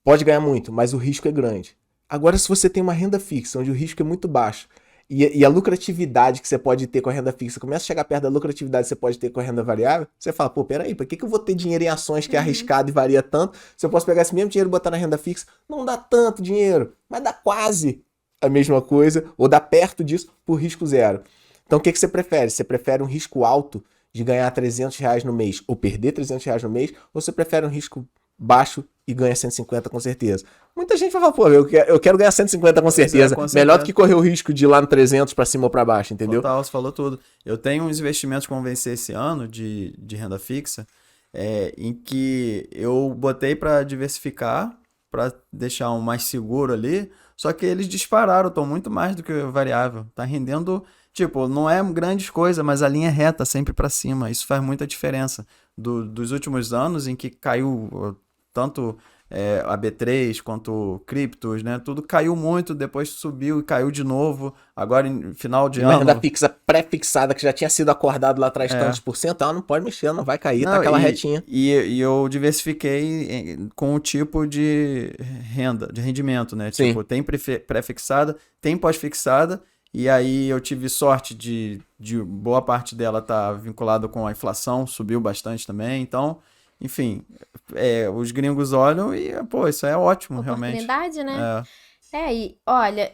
S1: Pode ganhar muito, mas o risco é grande. Agora, se você tem uma renda fixa, onde o risco é muito baixo, e a lucratividade que você pode ter com a renda fixa começa a chegar perto da lucratividade que você pode ter com a renda variável, você fala, pô, peraí, pra que eu vou ter dinheiro em ações que é arriscado e varia tanto, se eu posso pegar esse mesmo dinheiro e botar na renda fixa? Não dá tanto dinheiro, mas dá quase a mesma coisa, ou dá perto disso por risco zero. Então, o que você prefere? Você prefere um risco alto de ganhar R$300 no mês ou perder R$300 no mês? Ou você prefere um risco baixo e ganha 150 com certeza? Muita gente vai falar, pô, eu quero ganhar 150 com certeza. Melhor do que correr o risco de ir lá no 300 pra cima ou pra baixo, entendeu?
S3: Total, você falou tudo. Eu tenho uns investimentos que vão vencer esse ano de renda fixa, em que eu botei para diversificar, para deixar um mais seguro ali, só que eles dispararam, estão muito mais do que o variável. Tá rendendo... Tipo, não é grandes coisas, mas a linha é reta, sempre para cima. Isso faz muita diferença. Dos últimos anos em que caiu tanto a B3 quanto criptos, né? Tudo caiu muito, depois subiu e caiu de novo. Agora, em final de ano...
S1: Uma renda fixa pré-fixada que já tinha sido acordado lá atrás tantos por cento, ela não pode mexer, não vai cair, tá aquela retinha.
S3: E eu diversifiquei com o tipo de renda, de rendimento, né?
S1: Sim.
S3: Tipo, tem pré-fixada, tem pós-fixada. E aí eu tive sorte de boa parte dela estar vinculada com a inflação, subiu bastante também. Então, enfim, os gringos olham e, pô, isso é ótimo, realmente.
S2: Oportunidade, né? E olha,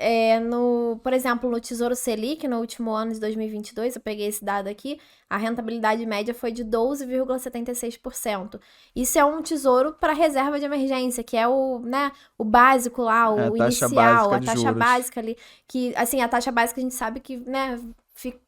S2: por exemplo, no Tesouro Selic, no último ano de 2022, eu peguei esse dado aqui, a rentabilidade média foi de 12,76%. Isso é um tesouro para reserva de emergência, que é o básico lá, o inicial, a taxa básica ali, que, assim, a taxa básica a gente sabe que, né,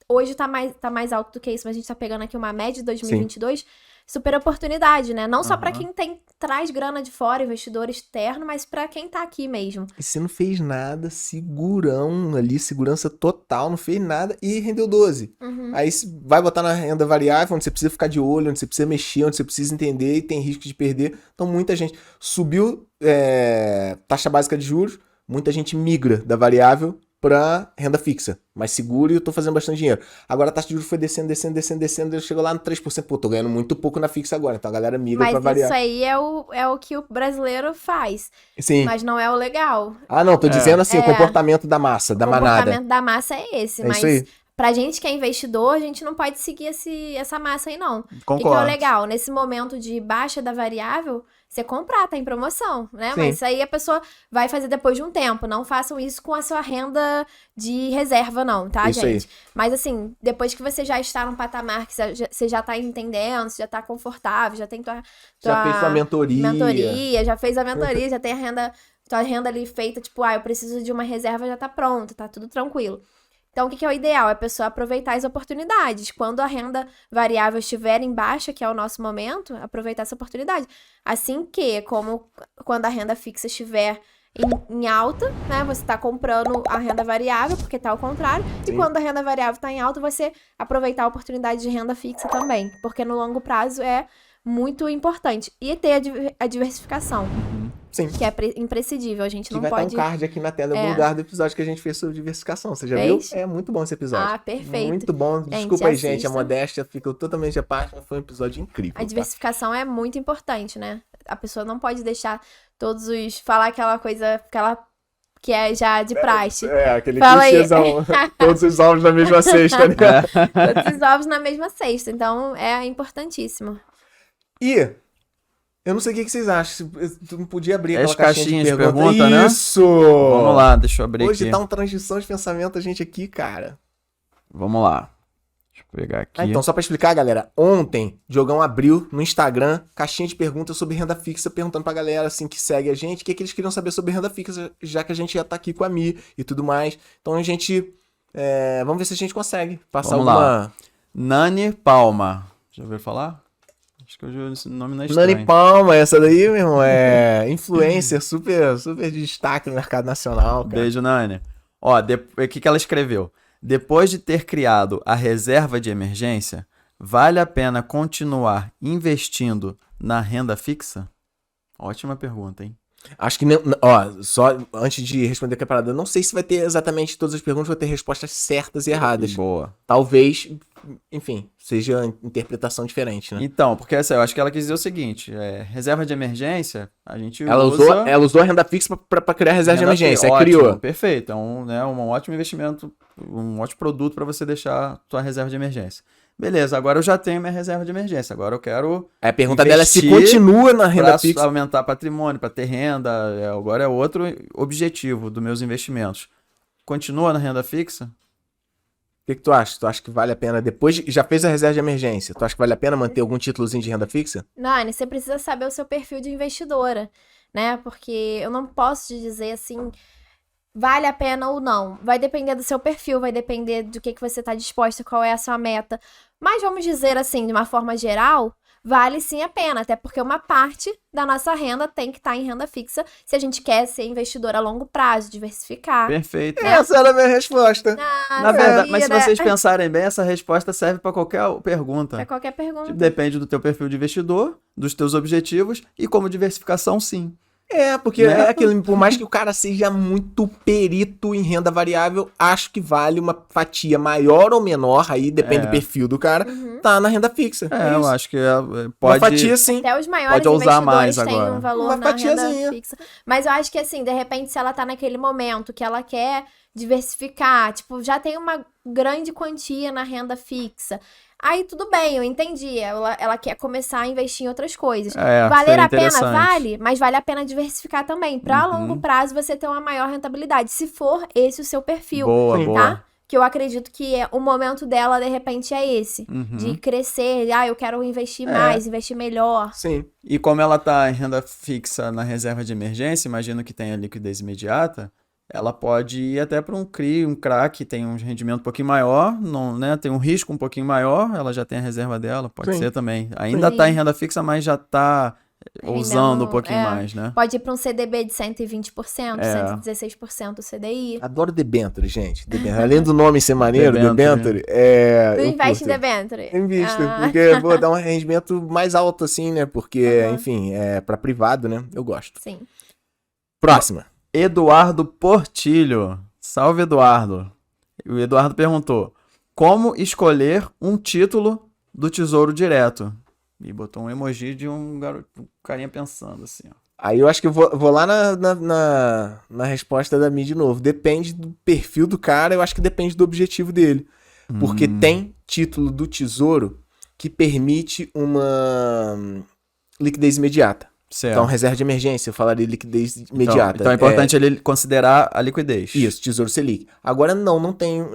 S2: hoje tá mais alto do que isso, mas a gente tá pegando aqui uma média de 2022, Sim. Super oportunidade, né? Não só para quem traz grana de fora, investidor externo, mas para quem tá aqui mesmo.
S1: E você não fez nada, segurão ali, segurança total, não fez nada e rendeu 12. Aí você vai botar na renda variável, onde você precisa ficar de olho, onde você precisa mexer, onde você precisa entender e tem risco de perder. Então muita gente subiu taxa básica de juros, muita gente migra da variável para renda fixa, mais seguro, e eu tô fazendo bastante dinheiro. Agora a taxa de juros foi descendo, chegou lá no 3%, pô, tô ganhando muito pouco na fixa agora, então a galera migra pra variar.
S2: Mas isso aí é o que o brasileiro faz.
S1: Sim.
S2: Mas não é o legal.
S1: Ah, não, tô dizendo assim, o comportamento da massa, da manada.
S2: O comportamento da massa é esse, mas
S1: isso aí.
S2: Pra gente que é investidor, a gente não pode seguir essa massa aí, não.
S3: Concordo.
S2: O que é o legal? Nesse momento de baixa da variável, você comprar, tá em promoção, né?
S1: Sim.
S2: Mas isso aí a pessoa vai fazer depois de um tempo. Não façam isso com a sua renda de reserva, não, tá,
S1: isso
S2: gente?
S1: Aí.
S2: Mas assim, depois que você já está num patamar que você já tá entendendo, você já tá confortável, já tem
S1: já fez sua mentoria.
S2: Já fez a mentoria, já tem tua renda ali feita, tipo, eu preciso de uma reserva, já tá pronta, tá tudo tranquilo. Então, o que é o ideal? É a pessoa aproveitar as oportunidades. Quando a renda variável estiver em baixa, que é o nosso momento, aproveitar essa oportunidade. Assim que, como quando a renda fixa estiver em alta, né? Você está comprando a renda variável, porque tá ao contrário.
S1: Sim.
S2: E quando a renda variável está em alta, você aproveitar a oportunidade de renda fixa também. Porque no longo prazo é muito importante. E ter a diversificação.
S1: Sim.
S2: que é imprescindível. A gente
S1: Que
S2: não
S1: vai estar
S2: pode...
S1: um card aqui na tela em algum lugar do episódio que a gente fez sobre diversificação. Você já
S2: Fez?
S1: viu? É muito bom esse episódio.
S2: Ah, perfeito.
S1: Muito bom.
S2: Gente,
S1: Desculpa aí, gente. A
S2: assistam.
S1: modéstia ficou totalmente à parte, mas foi um episódio incrível.
S2: A diversificação é muito importante, né? A pessoa não pode deixar todos os... Falar aquela coisa, que é já de praxe.
S1: Aquele
S2: Fala aí.
S1: clichêzão. Todos os ovos na mesma cesta, né?
S2: Todos os ovos na mesma cesta. Então, é importantíssimo.
S1: E eu não sei o que vocês acham. Tu não podia abrir
S3: As
S1: aquela caixinha de
S3: caixinhas de
S1: pergunta,
S3: pergunta, né?
S1: Isso!
S3: Vamos lá, deixa eu abrir
S1: Hoje
S3: aqui.
S1: tá uma transição de pensamento a gente aqui, cara.
S3: Vamos lá. Deixa eu pegar aqui.
S1: Então, só pra explicar, galera, ontem, Diogão abriu no Instagram caixinha de perguntas sobre renda fixa, perguntando pra galera, assim, que segue a gente, o que eles queriam saber sobre renda fixa, já que a gente já tá aqui com a Mi e tudo mais. Então, a gente... vamos ver se a gente consegue passar
S3: Vamos
S1: alguma...
S3: lá. Nani Palma. Já ouviu falar? Acho que eu já esse nome não é estranho.
S1: Nani Palma, essa daí, meu irmão, é influencer, super de destaque no mercado nacional, cara.
S3: Beijo, Nani. Ó, o que ela escreveu? Depois de ter criado a reserva de emergência, vale a pena continuar investindo na renda fixa? Ótima pergunta, hein?
S1: Acho que, só antes de responder a parada, eu não sei se vai ter exatamente todas as perguntas, vai ter respostas certas e erradas.
S3: Boa.
S1: Talvez, enfim, seja interpretação diferente, né?
S3: Então, porque assim, eu acho que ela quis dizer o seguinte, reserva de emergência, a gente
S1: Ela usou a renda fixa pra criar a reserva de emergência, aí
S3: ótimo,
S1: criou.
S3: Perfeito, é um ótimo investimento, um ótimo produto para você deixar a tua reserva de emergência. Beleza, agora eu já tenho minha reserva de emergência, agora eu quero
S1: A pergunta dela é se
S3: investir
S1: continua na renda
S3: para
S1: fixa.
S3: aumentar patrimônio, para ter renda, agora é outro objetivo dos meus investimentos. Continua na renda fixa?
S1: O que tu acha? Tu acha que vale a pena, depois já fez a reserva de emergência, tu acha que vale a pena manter algum títulozinho de renda fixa?
S2: Nani, você precisa saber o seu perfil de investidora, né? Porque eu não posso te dizer assim, vale a pena ou não. Vai depender do seu perfil, vai depender do que você está disposto, qual é a sua meta. Mas vamos dizer assim, de uma forma geral, vale sim a pena, até porque uma parte da nossa renda tem que estar em renda fixa se a gente quer ser investidor a longo prazo, diversificar.
S3: Perfeito.
S1: Essa era a minha resposta.
S3: Na verdade, mas se
S2: sabia,
S3: vocês
S2: né?
S3: pensarem bem, essa resposta serve para qualquer pergunta.
S2: Pra qualquer pergunta.
S3: Depende do teu perfil de investidor, dos teus objetivos e como diversificação, sim.
S1: Porque
S3: Né?
S1: é aquilo, por mais que o cara seja muito perito em renda variável, acho que vale uma fatia maior ou menor, aí depende do perfil do cara, tá na renda fixa.
S3: Eu
S1: isso.
S3: acho que
S1: Uma
S3: pode...
S1: fatia, sim.
S2: Até os maiores
S3: Pode ousar mais
S2: investidores têm
S3: agora.
S2: um valor
S1: Uma
S2: na renda
S1: fatiazinha.
S2: fixa. Mas eu acho que assim, de repente, se ela tá naquele momento que ela quer diversificar, tipo, já tem uma grande quantia na renda fixa. Aí tudo bem, eu entendi. Ela quer começar a investir em outras coisas. Valer
S3: seria
S2: a pena?
S3: interessante.
S2: Vale, mas vale a pena diversificar também. Pra longo prazo você ter uma maior rentabilidade, se for esse o seu perfil.
S3: Boa,
S1: Sim.
S3: boa.
S2: Tá? Que eu acredito que o momento dela, de repente, é esse. De crescer, eu quero investir mais, investir melhor.
S1: Sim.
S3: E como ela tá em renda fixa na reserva de emergência, imagino que tenha liquidez imediata, ela pode ir até para um CRI, um CRA, que tem um rendimento um pouquinho maior, não, né? Tem um risco um pouquinho maior, ela já tem a reserva dela, pode
S1: Sim.
S3: ser também. Ainda
S2: Sim.
S3: tá em renda fixa, mas já tá ousando um pouquinho
S2: é.
S3: mais, né?
S2: Pode ir para um CDB de 120%,
S3: É.
S2: 116% CDI.
S1: Adoro debenture, gente. Debenture. Além do nome ser maneiro,
S3: Debenture.
S1: debenture,
S2: Tu
S1: eu
S2: investe em
S1: curto.
S2: debenture?
S1: Invisto,
S2: Ah.
S1: porque vou dar um rendimento mais alto assim, né? Porque, enfim, é pra privado, né? Eu gosto.
S2: Sim.
S1: Próxima.
S3: Eduardo Portilho. Salve, Eduardo. O Eduardo perguntou: como escolher um título do Tesouro Direto? E botou um emoji de um carinha pensando assim, ó.
S1: Aí eu acho que eu vou lá na resposta da Mi de novo. Depende do perfil do cara, eu acho que depende do objetivo dele. Porque tem título do Tesouro que permite uma liquidez imediata.
S3: Certo.
S1: Então, reserva de emergência, eu falaria liquidez imediata.
S3: Então é importante ele considerar a liquidez.
S1: Isso, Tesouro Selic. Agora não tenho,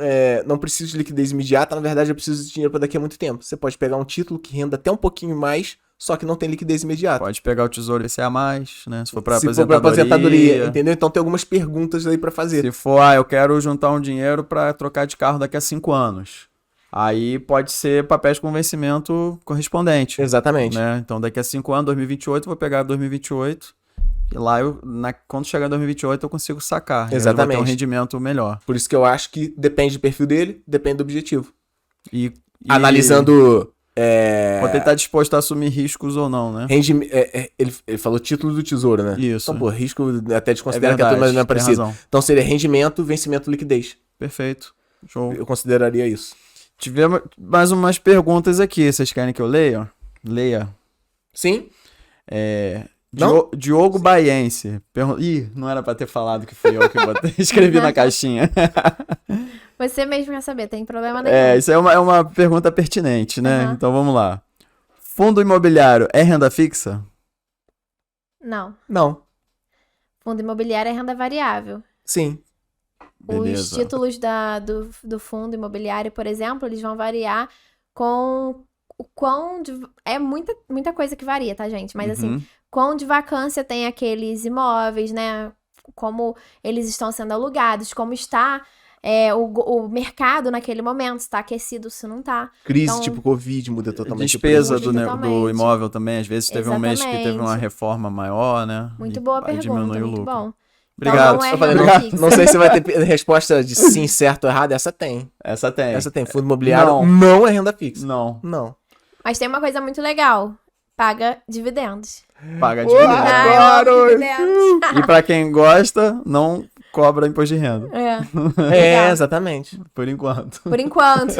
S1: não preciso de liquidez imediata, na verdade eu preciso de dinheiro para daqui a muito tempo. Você pode pegar um título que renda até um pouquinho mais, só que não tem liquidez imediata.
S3: Pode pegar o Tesouro IPCA+, né? Se for para
S1: aposentadoria, entendeu? Então tem algumas perguntas aí para fazer.
S3: Se for, eu quero juntar um dinheiro para trocar de carro daqui a 5 anos. Aí pode ser papéis com vencimento correspondente.
S1: Exatamente.
S3: Né? Então daqui a 5 anos, 2028, eu vou pegar 2028 e lá quando chegar em 2028 eu consigo sacar.
S1: Exatamente.
S3: Eu vou ter um rendimento melhor.
S1: Por isso que eu acho que depende do perfil dele, depende do objetivo.
S3: E
S1: Analisando
S3: Quanto ele tá disposto a assumir riscos ou não, né?
S1: Ele falou título do tesouro, né?
S3: Isso.
S1: Então, pô, risco até desconsidera que é tudo mais ou menos
S3: tem
S1: parecido.
S3: razão.
S1: Então seria rendimento, vencimento, liquidez.
S3: Perfeito. Show.
S1: Eu consideraria isso.
S3: Tivemos mais umas perguntas aqui. Vocês querem que eu leia? Leia.
S1: Sim?
S3: Não? Diogo Baiense. Ih, não era pra ter falado que fui eu que escrevi na caixinha.
S2: Você mesmo quer saber, tem problema nenhum.
S3: Isso é uma pergunta pertinente, né?
S2: Uhum.
S3: Então vamos lá. Fundo imobiliário é renda fixa?
S2: Não.
S1: Não.
S2: Fundo imobiliário é renda variável.
S1: Sim.
S2: Os
S3: Beleza.
S2: títulos do fundo imobiliário, por exemplo, eles vão variar com o quão... É muita coisa que varia, tá, gente? Mas assim, quão de vacância tem aqueles imóveis, né? Como eles estão sendo alugados, como está o mercado naquele momento, se tá aquecido, se não tá.
S1: Crise
S2: Então,
S1: tipo Covid muda totalmente o
S3: Despesa
S1: preço.
S3: do
S2: Totalmente.
S3: imóvel também. Às vezes teve um mês que teve uma
S2: Exatamente.
S3: reforma maior, né?
S2: Muito
S3: E
S2: boa
S3: aí
S2: pergunta,
S3: diminui o
S2: muito
S3: lucro.
S2: bom.
S3: Obrigado.
S2: Então, não é
S1: Eu falei,
S2: renda
S1: não,
S2: fixa.
S1: não sei se vai ter resposta de sim, certo ou errado. Essa tem.
S3: Essa tem.
S1: Essa tem. Fundo imobiliário
S3: Não.
S1: não é renda fixa.
S3: Não.
S1: Não.
S2: Mas tem uma coisa muito legal. Paga dividendos.
S3: Paga
S1: Uau!
S3: dividendo.
S2: Eu amo
S1: Adoro!
S2: dividendos.
S3: E pra quem gosta, não cobra imposto de renda.
S2: Legal.
S1: Exatamente.
S3: Por enquanto.
S2: Por enquanto.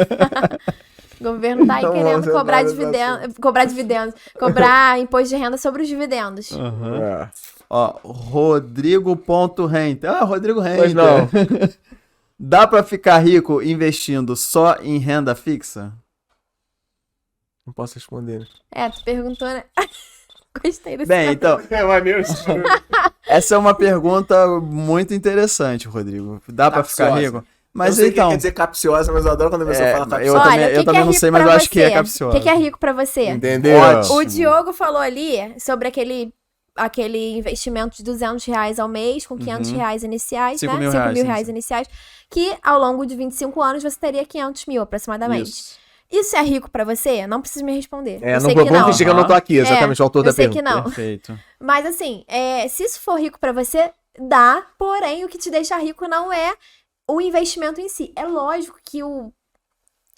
S2: O governo tá aí
S1: Então,
S2: querendo
S1: você
S2: cobrar
S1: vai
S2: dividendos. Cobrar imposto de renda sobre os dividendos.
S1: É.
S3: Ó, Rodrigo.Renter. Ah, Rodrigo Renter.
S1: Pois não.
S3: Dá pra ficar rico investindo só em renda fixa?
S1: Não posso responder.
S2: Tu perguntou, né? Gostei desse
S3: Bem, então,
S1: É maneiro.
S3: essa é uma pergunta muito interessante, Rodrigo. Dá pra ficar
S1: Capciosa.
S3: rico? Mas
S1: eu sei
S3: então,
S1: que quer dizer capciosa, mas eu adoro quando a pessoa fala capciosa.
S3: eu
S2: Olha,
S3: também,
S2: o que
S3: eu
S2: que
S3: também
S2: é
S3: não
S2: rico
S3: sei, mas
S2: pra
S3: eu acho que é
S2: você?
S3: capciosa.
S2: O que é rico pra você?
S1: Entendeu?
S3: Ótimo.
S2: O Diogo falou ali sobre aquele investimento de R$200 ao mês, com R$500 iniciais,
S3: 5
S2: né?
S3: mil
S2: 5
S3: reais,
S2: mil
S3: sim,
S2: reais
S3: sim.
S2: iniciais, que ao longo de 25 anos você teria 500 mil aproximadamente. Isso é rico pra você? Não precisa me responder. Eu sei que
S1: vamos
S2: não.
S1: fingir que eu não tô aqui, exatamente, o autor da
S2: Eu sei
S1: pergunta.
S2: que não.
S3: Perfeito.
S2: Mas assim, se isso for rico pra você, dá, porém o que te deixa rico não é o investimento em si. É lógico que o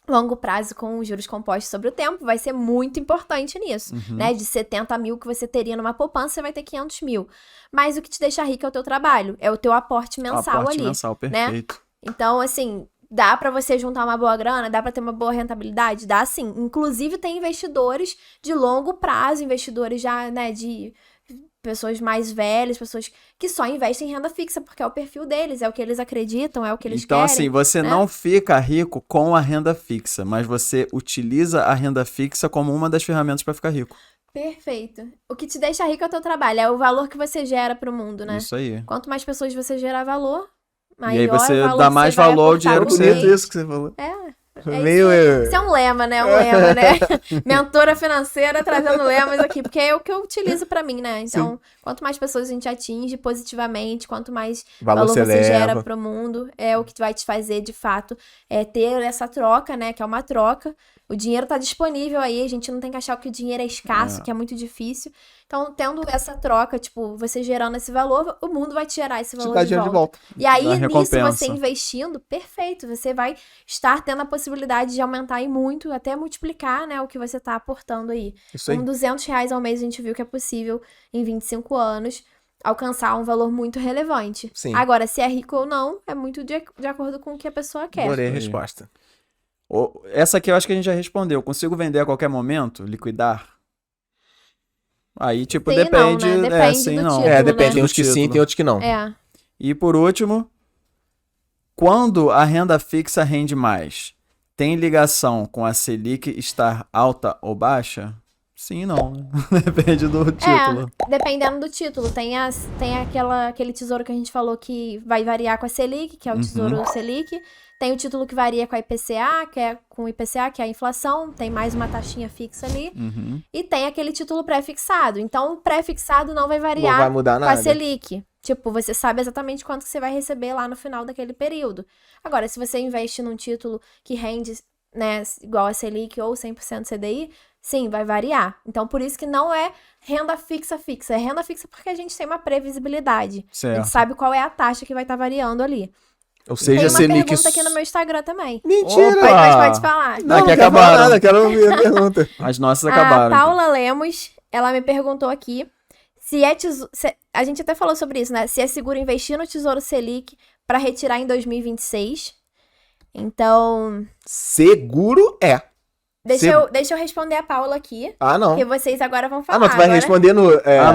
S2: longo prazo com os juros compostos sobre o tempo vai ser muito importante nisso, né? De 70 mil que você teria numa poupança, você vai ter 500 mil. Mas o que te deixa rico é o teu trabalho, é o teu aporte mensal
S3: Aporte
S2: ali.
S3: mensal,
S2: né?
S3: perfeito.
S2: Então, assim, dá pra você juntar uma boa grana, dá pra ter uma boa rentabilidade? Dá sim. Inclusive, tem investidores de longo prazo, investidores já, né, de pessoas mais velhas, pessoas que só investem em renda fixa, porque é o perfil deles, é o que eles acreditam, é o que eles
S3: Então,
S2: querem.
S3: assim, você
S2: né?
S3: não fica rico com a renda fixa, mas você utiliza a renda fixa como uma das ferramentas para ficar rico.
S2: Perfeito. O que te deixa rico é o teu trabalho, é o valor que você gera pro mundo, né?
S3: Isso aí.
S2: Quanto mais pessoas você gerar valor, maior
S3: E aí você
S2: o valor
S3: dá
S2: que
S3: mais
S2: você vai
S3: valor ao
S2: aportar
S3: dinheiro
S2: no
S3: que você-
S2: mês.
S1: Bonito isso que você falou.
S2: Meio... Isso é um lema, né? Um lema, né? Mentora financeira trazendo lemas aqui, porque é o que eu utilizo pra mim, né? Então, quanto mais pessoas a gente atinge positivamente, quanto mais valor
S1: você
S2: você gera
S1: leva.
S2: pro mundo, é o que vai te fazer, de fato, ter essa troca, né? Que é uma troca. O dinheiro tá disponível aí, a gente não tem que achar que o dinheiro é escasso, que é muito difícil. Então, tendo essa troca, tipo, você gerando esse valor, o mundo vai te gerar esse valor
S1: Te dá
S2: de
S1: dinheiro
S2: volta.
S1: de volta.
S2: E aí,
S3: Dá
S2: nisso,
S3: recompensa.
S2: você investindo, perfeito, você vai estar tendo a possibilidade de aumentar e muito, até multiplicar, né, o que você tá aportando aí.
S1: Isso aí.
S2: Com R$200 ao mês, a gente viu que é possível, em 25 anos, alcançar um valor muito relevante.
S1: Sim.
S2: Agora, se é rico ou não, é muito de acordo com o que a pessoa quer.
S1: Adorei a
S3: Aí.
S1: resposta.
S3: Essa aqui eu acho que a gente já respondeu. Consigo vender a qualquer momento? Liquidar? Aí, tipo,
S2: Sim e não,
S3: depende.
S2: né? Depende
S3: sim,
S2: do
S3: não.
S2: título,
S1: É, depende.
S2: né?
S1: Tem uns que sim,
S3: Título.
S1: tem outros que não.
S2: É.
S3: E por último, quando a renda fixa rende mais, tem ligação com a Selic estar alta ou baixa? Sim e não. Depende do título.
S2: Dependendo do título. Tem aquele tesouro que a gente falou que vai variar com a Selic, que é o tesouro Selic. Tem o título que varia com a IPCA, que é com o IPCA, que é a inflação. Tem mais uma taxinha fixa ali.
S3: Uhum.
S2: E tem aquele título pré-fixado. Então, o pré-fixado não vai variar
S1: Não vai mudar
S2: com a
S1: nada.
S2: Selic. Tipo, você sabe exatamente quanto que você vai receber lá no final daquele período. Agora, se você investe num título que rende, né, igual a Selic ou 100% CDI, sim, vai variar. Então, por isso que não é renda fixa. É renda fixa porque a gente tem uma previsibilidade. A
S3: Certo.
S2: gente sabe qual é a taxa que vai estar variando ali.
S1: Ou
S2: Tem
S1: seja,
S2: uma
S1: Selic...
S2: pergunta aqui no meu Instagram também.
S1: Mentira!
S3: Opa!
S2: Mas pode falar.
S3: Não,
S1: Não
S3: que
S1: quero falar
S3: acabaram.
S1: nada, quero ouvir a pergunta.
S3: As nossas
S2: A
S3: acabaram.
S2: Paula Lemos, ela me perguntou aqui se é a gente até falou sobre isso, né? Se é seguro investir no Tesouro Selic para retirar em 2026. Então,
S1: Seguro é.
S2: deixa eu responder a Paula aqui,
S1: Ah, não.
S2: porque vocês agora vão falar.
S1: Ah, não, tu vai
S2: Agora-
S1: responder no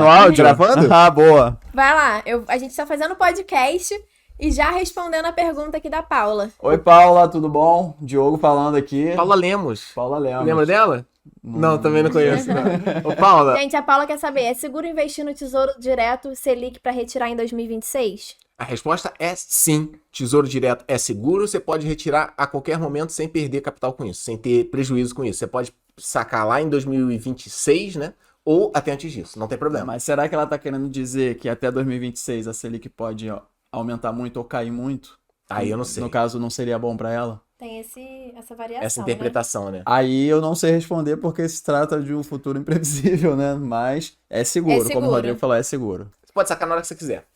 S3: áudio?
S1: gravando?
S3: Ah, boa.
S2: Vai lá, a gente tá fazendo podcast e já respondendo a pergunta aqui da Paula.
S3: Oi, Paula, tudo bom? Diogo falando aqui.
S1: Paula Lemos.
S3: Paula Lemos.
S1: Lembra dela? Não, também não conheço, não. Ô, Paula,
S2: Gente, a Paula quer saber, é seguro investir no Tesouro Direto Selic para retirar em 2026?
S1: a resposta é sim. Tesouro Direto é seguro, você pode retirar a qualquer momento sem perder capital com isso, sem ter prejuízo com isso. Você pode sacar lá em 2026, né? Ou até antes disso, não tem problema.
S3: Mas será que ela tá querendo dizer que até 2026 a Selic pode aumentar muito ou cair muito?
S1: Aí eu não sei.
S3: No caso, não seria bom pra ela?
S2: Tem essa variação,
S1: Essa interpretação, né?
S3: Aí eu não sei responder porque se trata de um futuro imprevisível, né? Mas é seguro,
S2: É
S3: como o
S2: seguro.
S3: Rodrigo falou, é seguro.
S1: Você pode sacar na hora que você quiser.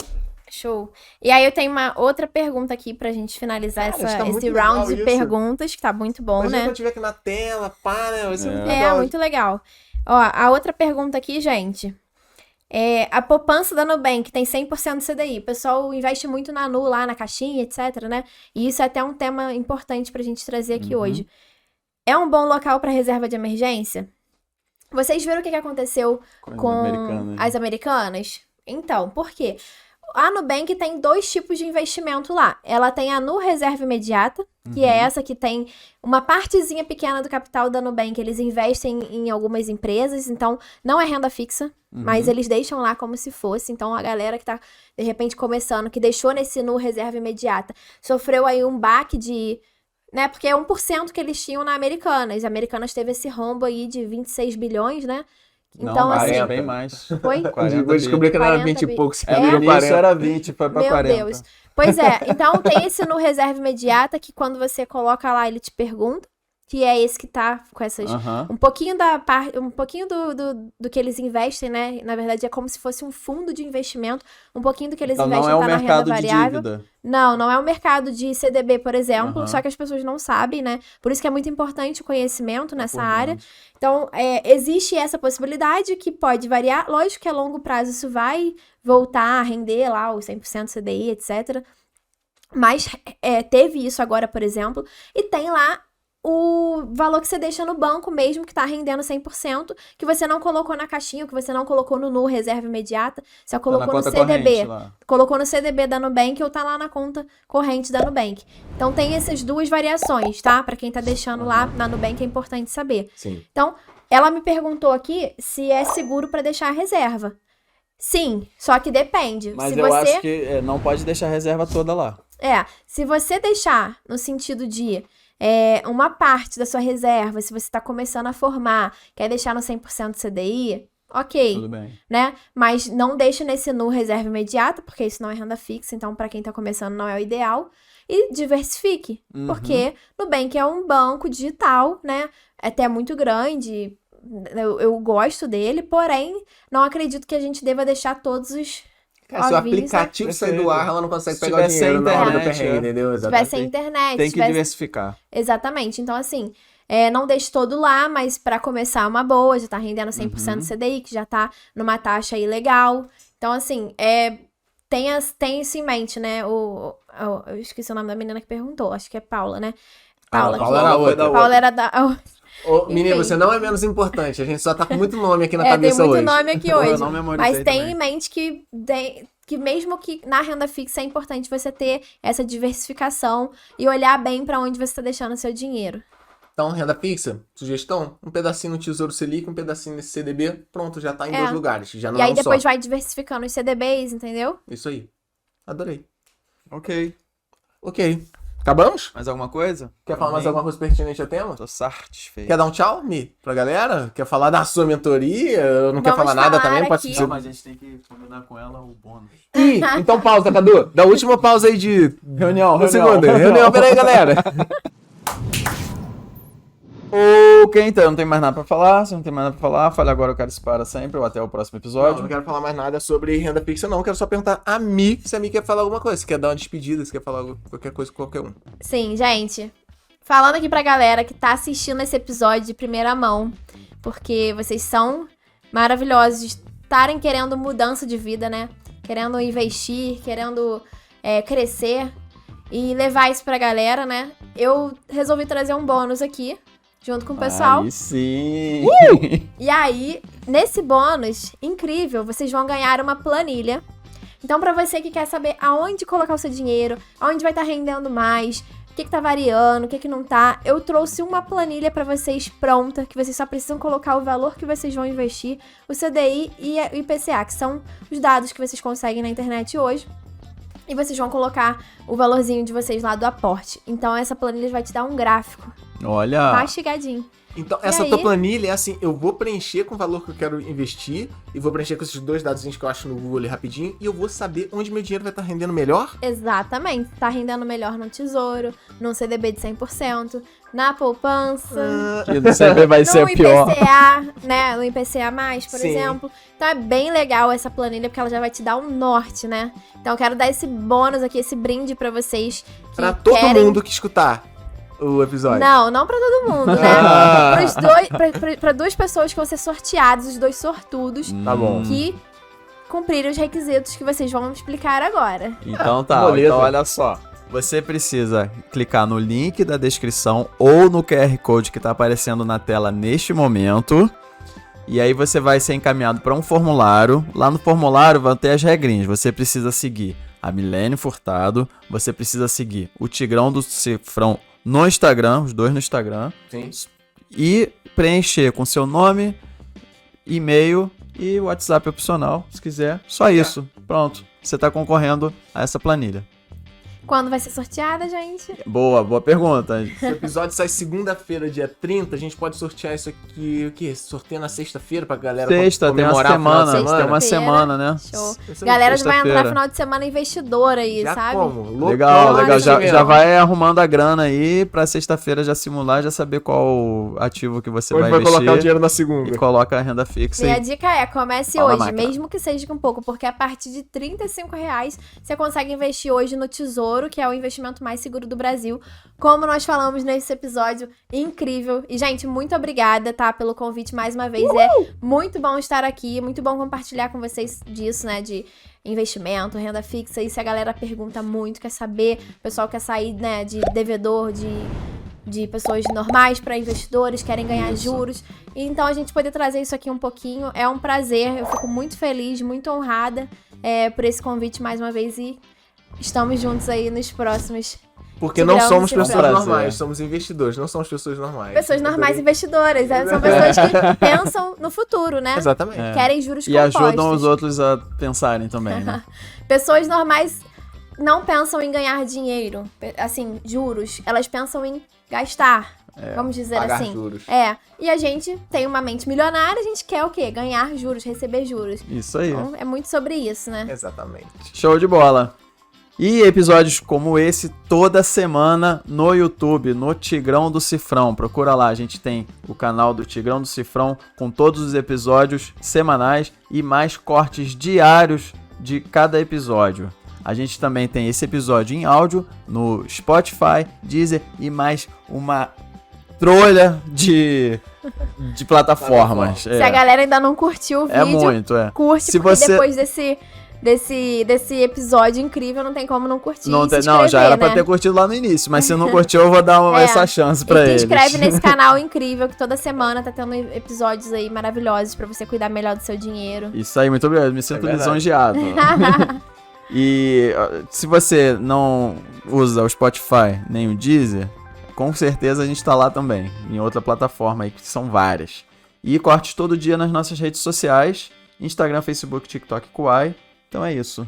S2: Show. E aí eu tenho uma outra pergunta aqui pra gente finalizar
S1: Cara, tá muito
S2: esse
S1: legal
S2: round de
S1: isso.
S2: perguntas, que tá muito bom,
S1: Mas
S2: né?
S1: quando eu tiver aqui na tela, para, vai ser muito
S2: É,
S1: legal.
S2: muito legal. Ó, a outra pergunta aqui, gente. A poupança da Nubank tem 100% de CDI. O pessoal investe muito na Nu, lá na caixinha, etc, né? E isso é até um tema importante pra gente trazer aqui hoje. É um bom local pra reserva de emergência? Vocês viram o que aconteceu com as americanas? Então, por quê? A Nubank tem 2 tipos de investimento lá. Ela tem a Nu Reserva Imediata, que é essa que tem uma partezinha pequena do capital da Nubank. Eles investem em algumas empresas, então não é renda fixa, mas eles deixam lá como se fosse. Então a galera que tá, de repente, começando, que deixou nesse Nu Reserva Imediata, sofreu aí um baque de... né? Porque é 1% que eles tinham na Americanas. As Americanas teve esse rombo aí de 26 bilhões, né?
S3: Não,
S2: Então,
S3: mais,
S2: assim...
S3: bem mais.
S2: Foi?
S3: 40
S1: Vou descobrir que não era
S2: 40
S1: 20 e
S2: bi.
S1: pouco, se
S3: É, no
S1: virou
S3: início
S1: 40.
S3: era 20, foi pra
S2: Meu
S3: 40.
S2: Deus. Pois é, então tem esse no reserva imediata que quando você coloca lá, ele te pergunta, que é esse que tá com essas...
S3: Aham.
S2: Um pouquinho um pouquinho do que eles investem, né? Na verdade, é como se fosse um fundo de investimento. Um pouquinho do que eles
S3: Então não
S2: investem
S3: é o
S2: tá na renda
S3: mercado de
S2: variável.
S3: dívida.
S2: Não é o mercado de CDB, por exemplo,
S3: Aham.
S2: só que as pessoas não sabem, né? Por isso que é muito importante o conhecimento nessa
S3: Por
S2: área.
S3: dentro.
S2: Então, existe essa possibilidade que pode variar. Lógico que a longo prazo isso vai voltar a render lá os 100% CDI, etc. Mas teve isso agora, por exemplo. E tem lá o valor que você deixa no banco mesmo, que tá rendendo 100%, que você não colocou na caixinha, que você não colocou no Nu Reserva Imediata, só
S3: Tá na
S2: colocou no
S3: conta
S2: CDB.
S3: corrente lá.
S2: Colocou no CDB da Nubank ou tá lá na conta corrente da Nubank. Então tem essas 2 variações, tá? Pra quem tá deixando lá na Nubank é importante saber.
S1: Sim.
S2: Então, ela me perguntou aqui se é seguro pra deixar a reserva. Sim, só que depende.
S3: Mas
S2: se
S3: eu
S2: você
S3: acho que não pode deixar a reserva toda lá.
S2: se você deixar no sentido de uma parte da sua reserva, se você está começando a formar, quer deixar no 100% CDI, ok,
S3: Tudo bem.
S2: né? Mas não deixe nesse Nu Reserva Imediata, porque isso não é renda fixa, então para quem está começando não é o ideal. E diversifique, porque Nubank é um banco digital, né? Até muito grande, eu gosto dele, porém, não acredito que a gente deva deixar todos os...
S1: Cara, se o
S2: Óbvio,
S1: aplicativo sair do
S3: Perfeito.
S1: ar, ela não consegue
S3: Se
S1: pegar o
S3: tiver sem
S1: dinheiro na hora do
S3: internet,
S1: perrengue, entendeu?
S2: Se tiver sem
S1: Exatamente.
S2: internet,
S3: Tem
S2: se
S3: que
S2: tiver...
S3: diversificar.
S2: Exatamente. Então, assim, não deixe todo lá, mas para começar uma boa, já tá rendendo 100% do CDI, que já tá numa taxa aí legal. Então, assim, tem isso em mente, né? Eu esqueci o nome da menina que perguntou, acho que é Paula, né?
S1: Paula
S2: que-
S1: era outra.
S2: Paula era da...
S1: Ô, menino,
S2: Enfim.
S1: você não é menos importante. A gente só tá com muito nome aqui na
S2: tem
S1: cabeça
S2: muito
S1: hoje.
S2: nome aqui
S3: Eu
S2: hoje.
S3: não memorizei
S2: Mas tenha
S3: também.
S2: em mente que mesmo que na renda fixa é importante você ter essa diversificação e olhar bem para onde você está deixando o seu dinheiro.
S1: Então, renda fixa, sugestão, um pedacinho no Tesouro Selic, um pedacinho nesse CDB, pronto, já tá em 2 lugares. Já não
S2: E
S1: é
S2: aí
S1: um
S2: depois
S1: só.
S2: vai diversificando os CDBs, entendeu?
S1: Isso aí. Adorei.
S3: Ok.
S1: Ok. Acabamos?
S3: Mais alguma coisa?
S1: Quer falar mais
S3: Também.
S1: alguma coisa pertinente ao tema?
S3: Tô satisfeito.
S1: Quer dar um tchau, Mi, pra galera? Quer falar da sua mentoria? Não quer
S2: Vamos
S1: falar nada
S2: falar
S1: também? Pode
S2: aqui.
S1: ser.
S3: Mas a gente tem que combinar com ela o bônus.
S1: Ih, então pausa, Cadu. Dá a última pausa aí de...
S3: Reunião,
S1: Um segundo. Reunião, peraí, galera.
S3: Ok, então não tem mais nada pra falar. Se não tem mais nada pra falar, fale agora, o cara se para sempre, ou até o próximo
S1: Não,
S3: episódio.
S1: não quero falar mais nada sobre renda fixa, não. Quero só perguntar a Mi se a Mi quer falar alguma coisa. Se quer dar uma despedida, se quer falar qualquer coisa com qualquer um.
S2: Sim, gente. Falando aqui pra galera que tá assistindo esse episódio de primeira mão, porque vocês são maravilhosos de estarem querendo mudança de vida, né? Querendo investir, querendo crescer e levar isso pra galera, né? Eu resolvi trazer um bônus aqui, junto com o pessoal.
S3: Aí sim!
S2: E aí, nesse bônus incrível, vocês vão ganhar uma planilha. Então, pra você que quer saber aonde colocar o seu dinheiro, aonde vai estar rendendo mais, o que tá variando, o que não tá, eu trouxe uma planilha pra vocês pronta, que vocês só precisam colocar o valor que vocês vão investir, o CDI e o IPCA, que são os dados que vocês conseguem na internet hoje. E vocês vão colocar o valorzinho de vocês lá do aporte. Então, essa planilha vai te dar um gráfico
S3: Olha!
S2: mastigadinho.
S1: Então,
S2: E
S1: essa
S2: aí?
S1: tua planilha é assim, eu vou preencher com o valor que eu quero investir, e vou preencher com esses 2 dados que eu acho no Google ali rapidinho, e eu vou saber onde meu dinheiro vai estar rendendo melhor.
S2: Exatamente. Tá rendendo melhor no tesouro, num CDB de 100%, na poupança,
S3: Que sempre vai ser
S2: no
S3: o pior.
S2: IPCA, né? No IPCA+, por
S1: Sim.
S2: exemplo. Então é bem legal essa planilha, porque ela já vai te dar um norte, né? Então eu quero dar esse bônus aqui, esse brinde pra vocês que
S1: Pra todo
S2: querem...
S1: mundo que escutar o episódio.
S2: Não pra todo mundo, né? Pra 2 pessoas que vão ser sorteadas, os 2 sortudos,
S1: Tá bom.
S2: que cumprirem os requisitos que vocês vão explicar agora.
S3: Então tá,
S1: Moleza.
S3: então olha só. Você precisa clicar no link da descrição ou no QR Code que tá aparecendo na tela neste momento. E aí você vai ser encaminhado para um formulário. Lá no formulário vão ter as regrinhas. Você precisa seguir a Milene Furtado. Você precisa seguir o Tigrão do Cifrão no Instagram, os 2 no Instagram.
S1: Sim.
S3: E preencher com seu nome, e-mail e WhatsApp opcional, se quiser. Só isso. Pronto. Você tá concorrendo a essa planilha.
S2: Quando vai ser sorteada, gente?
S3: Boa pergunta.
S1: Se o episódio sai segunda-feira, dia 30, a gente pode sortear isso aqui, o quê? Sorteio na sexta-feira pra galera
S3: Sexta, tem uma
S1: comemorar o final de
S3: semana, tem uma semana, né?
S2: Show.
S1: Isso aí,
S2: Galera já vai entrar
S3: sexta-feira.
S2: final de semana investidora aí,
S1: Já
S2: sabe?
S1: como? Loucão,
S3: Legal, legal.
S1: assim
S3: Já
S1: mesmo.
S3: vai arrumando a grana aí pra sexta-feira já simular, já saber qual ativo que você
S1: Onde
S3: vai
S1: vai
S3: investir.
S1: colocar o dinheiro na segunda?
S3: E coloca a renda fixa
S2: Minha
S3: aí.
S2: dica é, comece
S3: Fala,
S2: hoje,
S3: máquina.
S2: mesmo que seja com pouco, porque a partir de R$35 você consegue investir hoje no Tesouro, que é o investimento mais seguro do Brasil, como nós falamos nesse episódio incrível. E, gente, muito obrigada, tá, pelo convite mais uma vez. É muito bom estar aqui, muito bom compartilhar com vocês disso, né, de investimento, renda fixa. Isso a galera pergunta muito, quer saber, o pessoal quer sair, né, de devedor, de pessoas normais para investidores, querem ganhar juros. Então, a gente poder trazer isso aqui um pouquinho é um prazer. Eu fico muito feliz, muito honrada por esse convite mais uma vez e estamos juntos aí nos próximos.
S1: Porque não
S2: Tigrão
S1: somos
S2: do
S1: pessoas
S2: Cifrão.
S1: normais, somos investidores, não somos pessoas normais.
S2: Pessoas normais investidoras, né? São pessoas que pensam no futuro, né?
S1: Exatamente.
S3: É.
S2: Querem juros
S3: E
S2: compostos.
S3: ajudam os outros a pensarem também, né?
S2: Pessoas normais não pensam em ganhar dinheiro, assim, juros. Elas pensam em gastar, vamos dizer
S1: Pagar
S2: assim.
S1: juros.
S2: E a gente tem uma mente milionária, a gente quer o quê? Ganhar juros, receber juros.
S3: Isso aí.
S2: Então, é muito sobre isso, né?
S1: Exatamente.
S3: Show de bola. E episódios como esse toda semana no YouTube, no Tigrão do Cifrão. Procura lá, a gente tem o canal do Tigrão do Cifrão com todos os episódios semanais e mais cortes diários de cada episódio. A gente também tem esse episódio em áudio no Spotify, Deezer e mais uma trolha de plataformas.
S2: Se a galera ainda não curtiu o vídeo,
S3: É muito, é.
S2: curte,
S3: Se
S2: porque
S3: você-
S2: depois desse episódio incrível, não tem como não curtir
S3: Não,
S2: e se
S3: não, já
S2: inscrever,
S3: era pra
S2: né?
S3: ter curtido lá no início, mas se não curtiu, eu vou dar essa chance pra
S2: E te
S3: eles.
S2: inscreve nesse canal incrível, que toda semana tá tendo episódios aí maravilhosos pra você cuidar melhor do seu dinheiro.
S3: Isso aí, muito obrigado. Me sinto
S1: verdade.
S3: lisonjeado. E se você não usa o Spotify nem o Deezer, com certeza a gente tá lá também, em outra plataforma aí, que são várias. E cortes todo dia nas nossas redes sociais, Instagram, Facebook, TikTok, Kuai. Então é isso.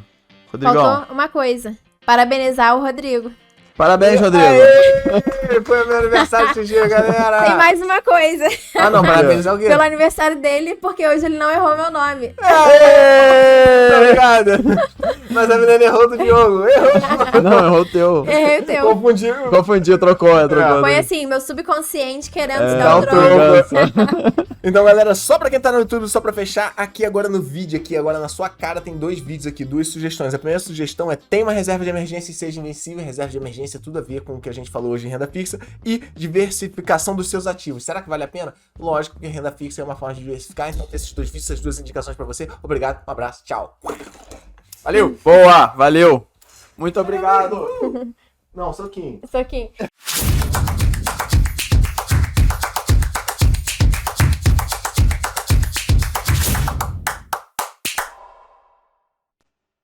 S3: Rodrigão,
S2: Faltou uma coisa. Parabenizar o Rodrigo.
S3: parabéns, Rodrigo.
S1: Aê! Foi meu aniversário esse dia, galera!
S2: Tem mais uma coisa.
S1: Ah, não, parabéns ao quê?
S2: Pelo aniversário dele, porque hoje ele não errou meu nome.
S1: Aê! Obrigado! Mas a menina errou do Diogo. Errou.
S3: Não, errou o teu.
S2: Errei o teu.
S3: Confundiu, trocou.
S2: Foi assim, meu subconsciente querendo te
S3: É,
S2: dar o troco.
S1: Então, galera, só pra quem tá no YouTube, só pra fechar, aqui agora no vídeo, aqui agora na sua cara, tem 2 vídeos aqui, 2 sugestões. A primeira sugestão é: tem uma reserva de emergência e seja invencível. Reserva de emergência, tudo a ver com o que a gente falou hoje em renda fixa. E diversificação dos seus ativos. Será que vale a pena? Lógico, porque renda fixa é uma forma de diversificar. Então, esses 2 vídeos, essas 2 indicações pra você. Obrigado, um abraço, tchau. Valeu!
S3: Boa, valeu. Muito obrigado.
S1: Não, soquinho.
S2: Isso aqui.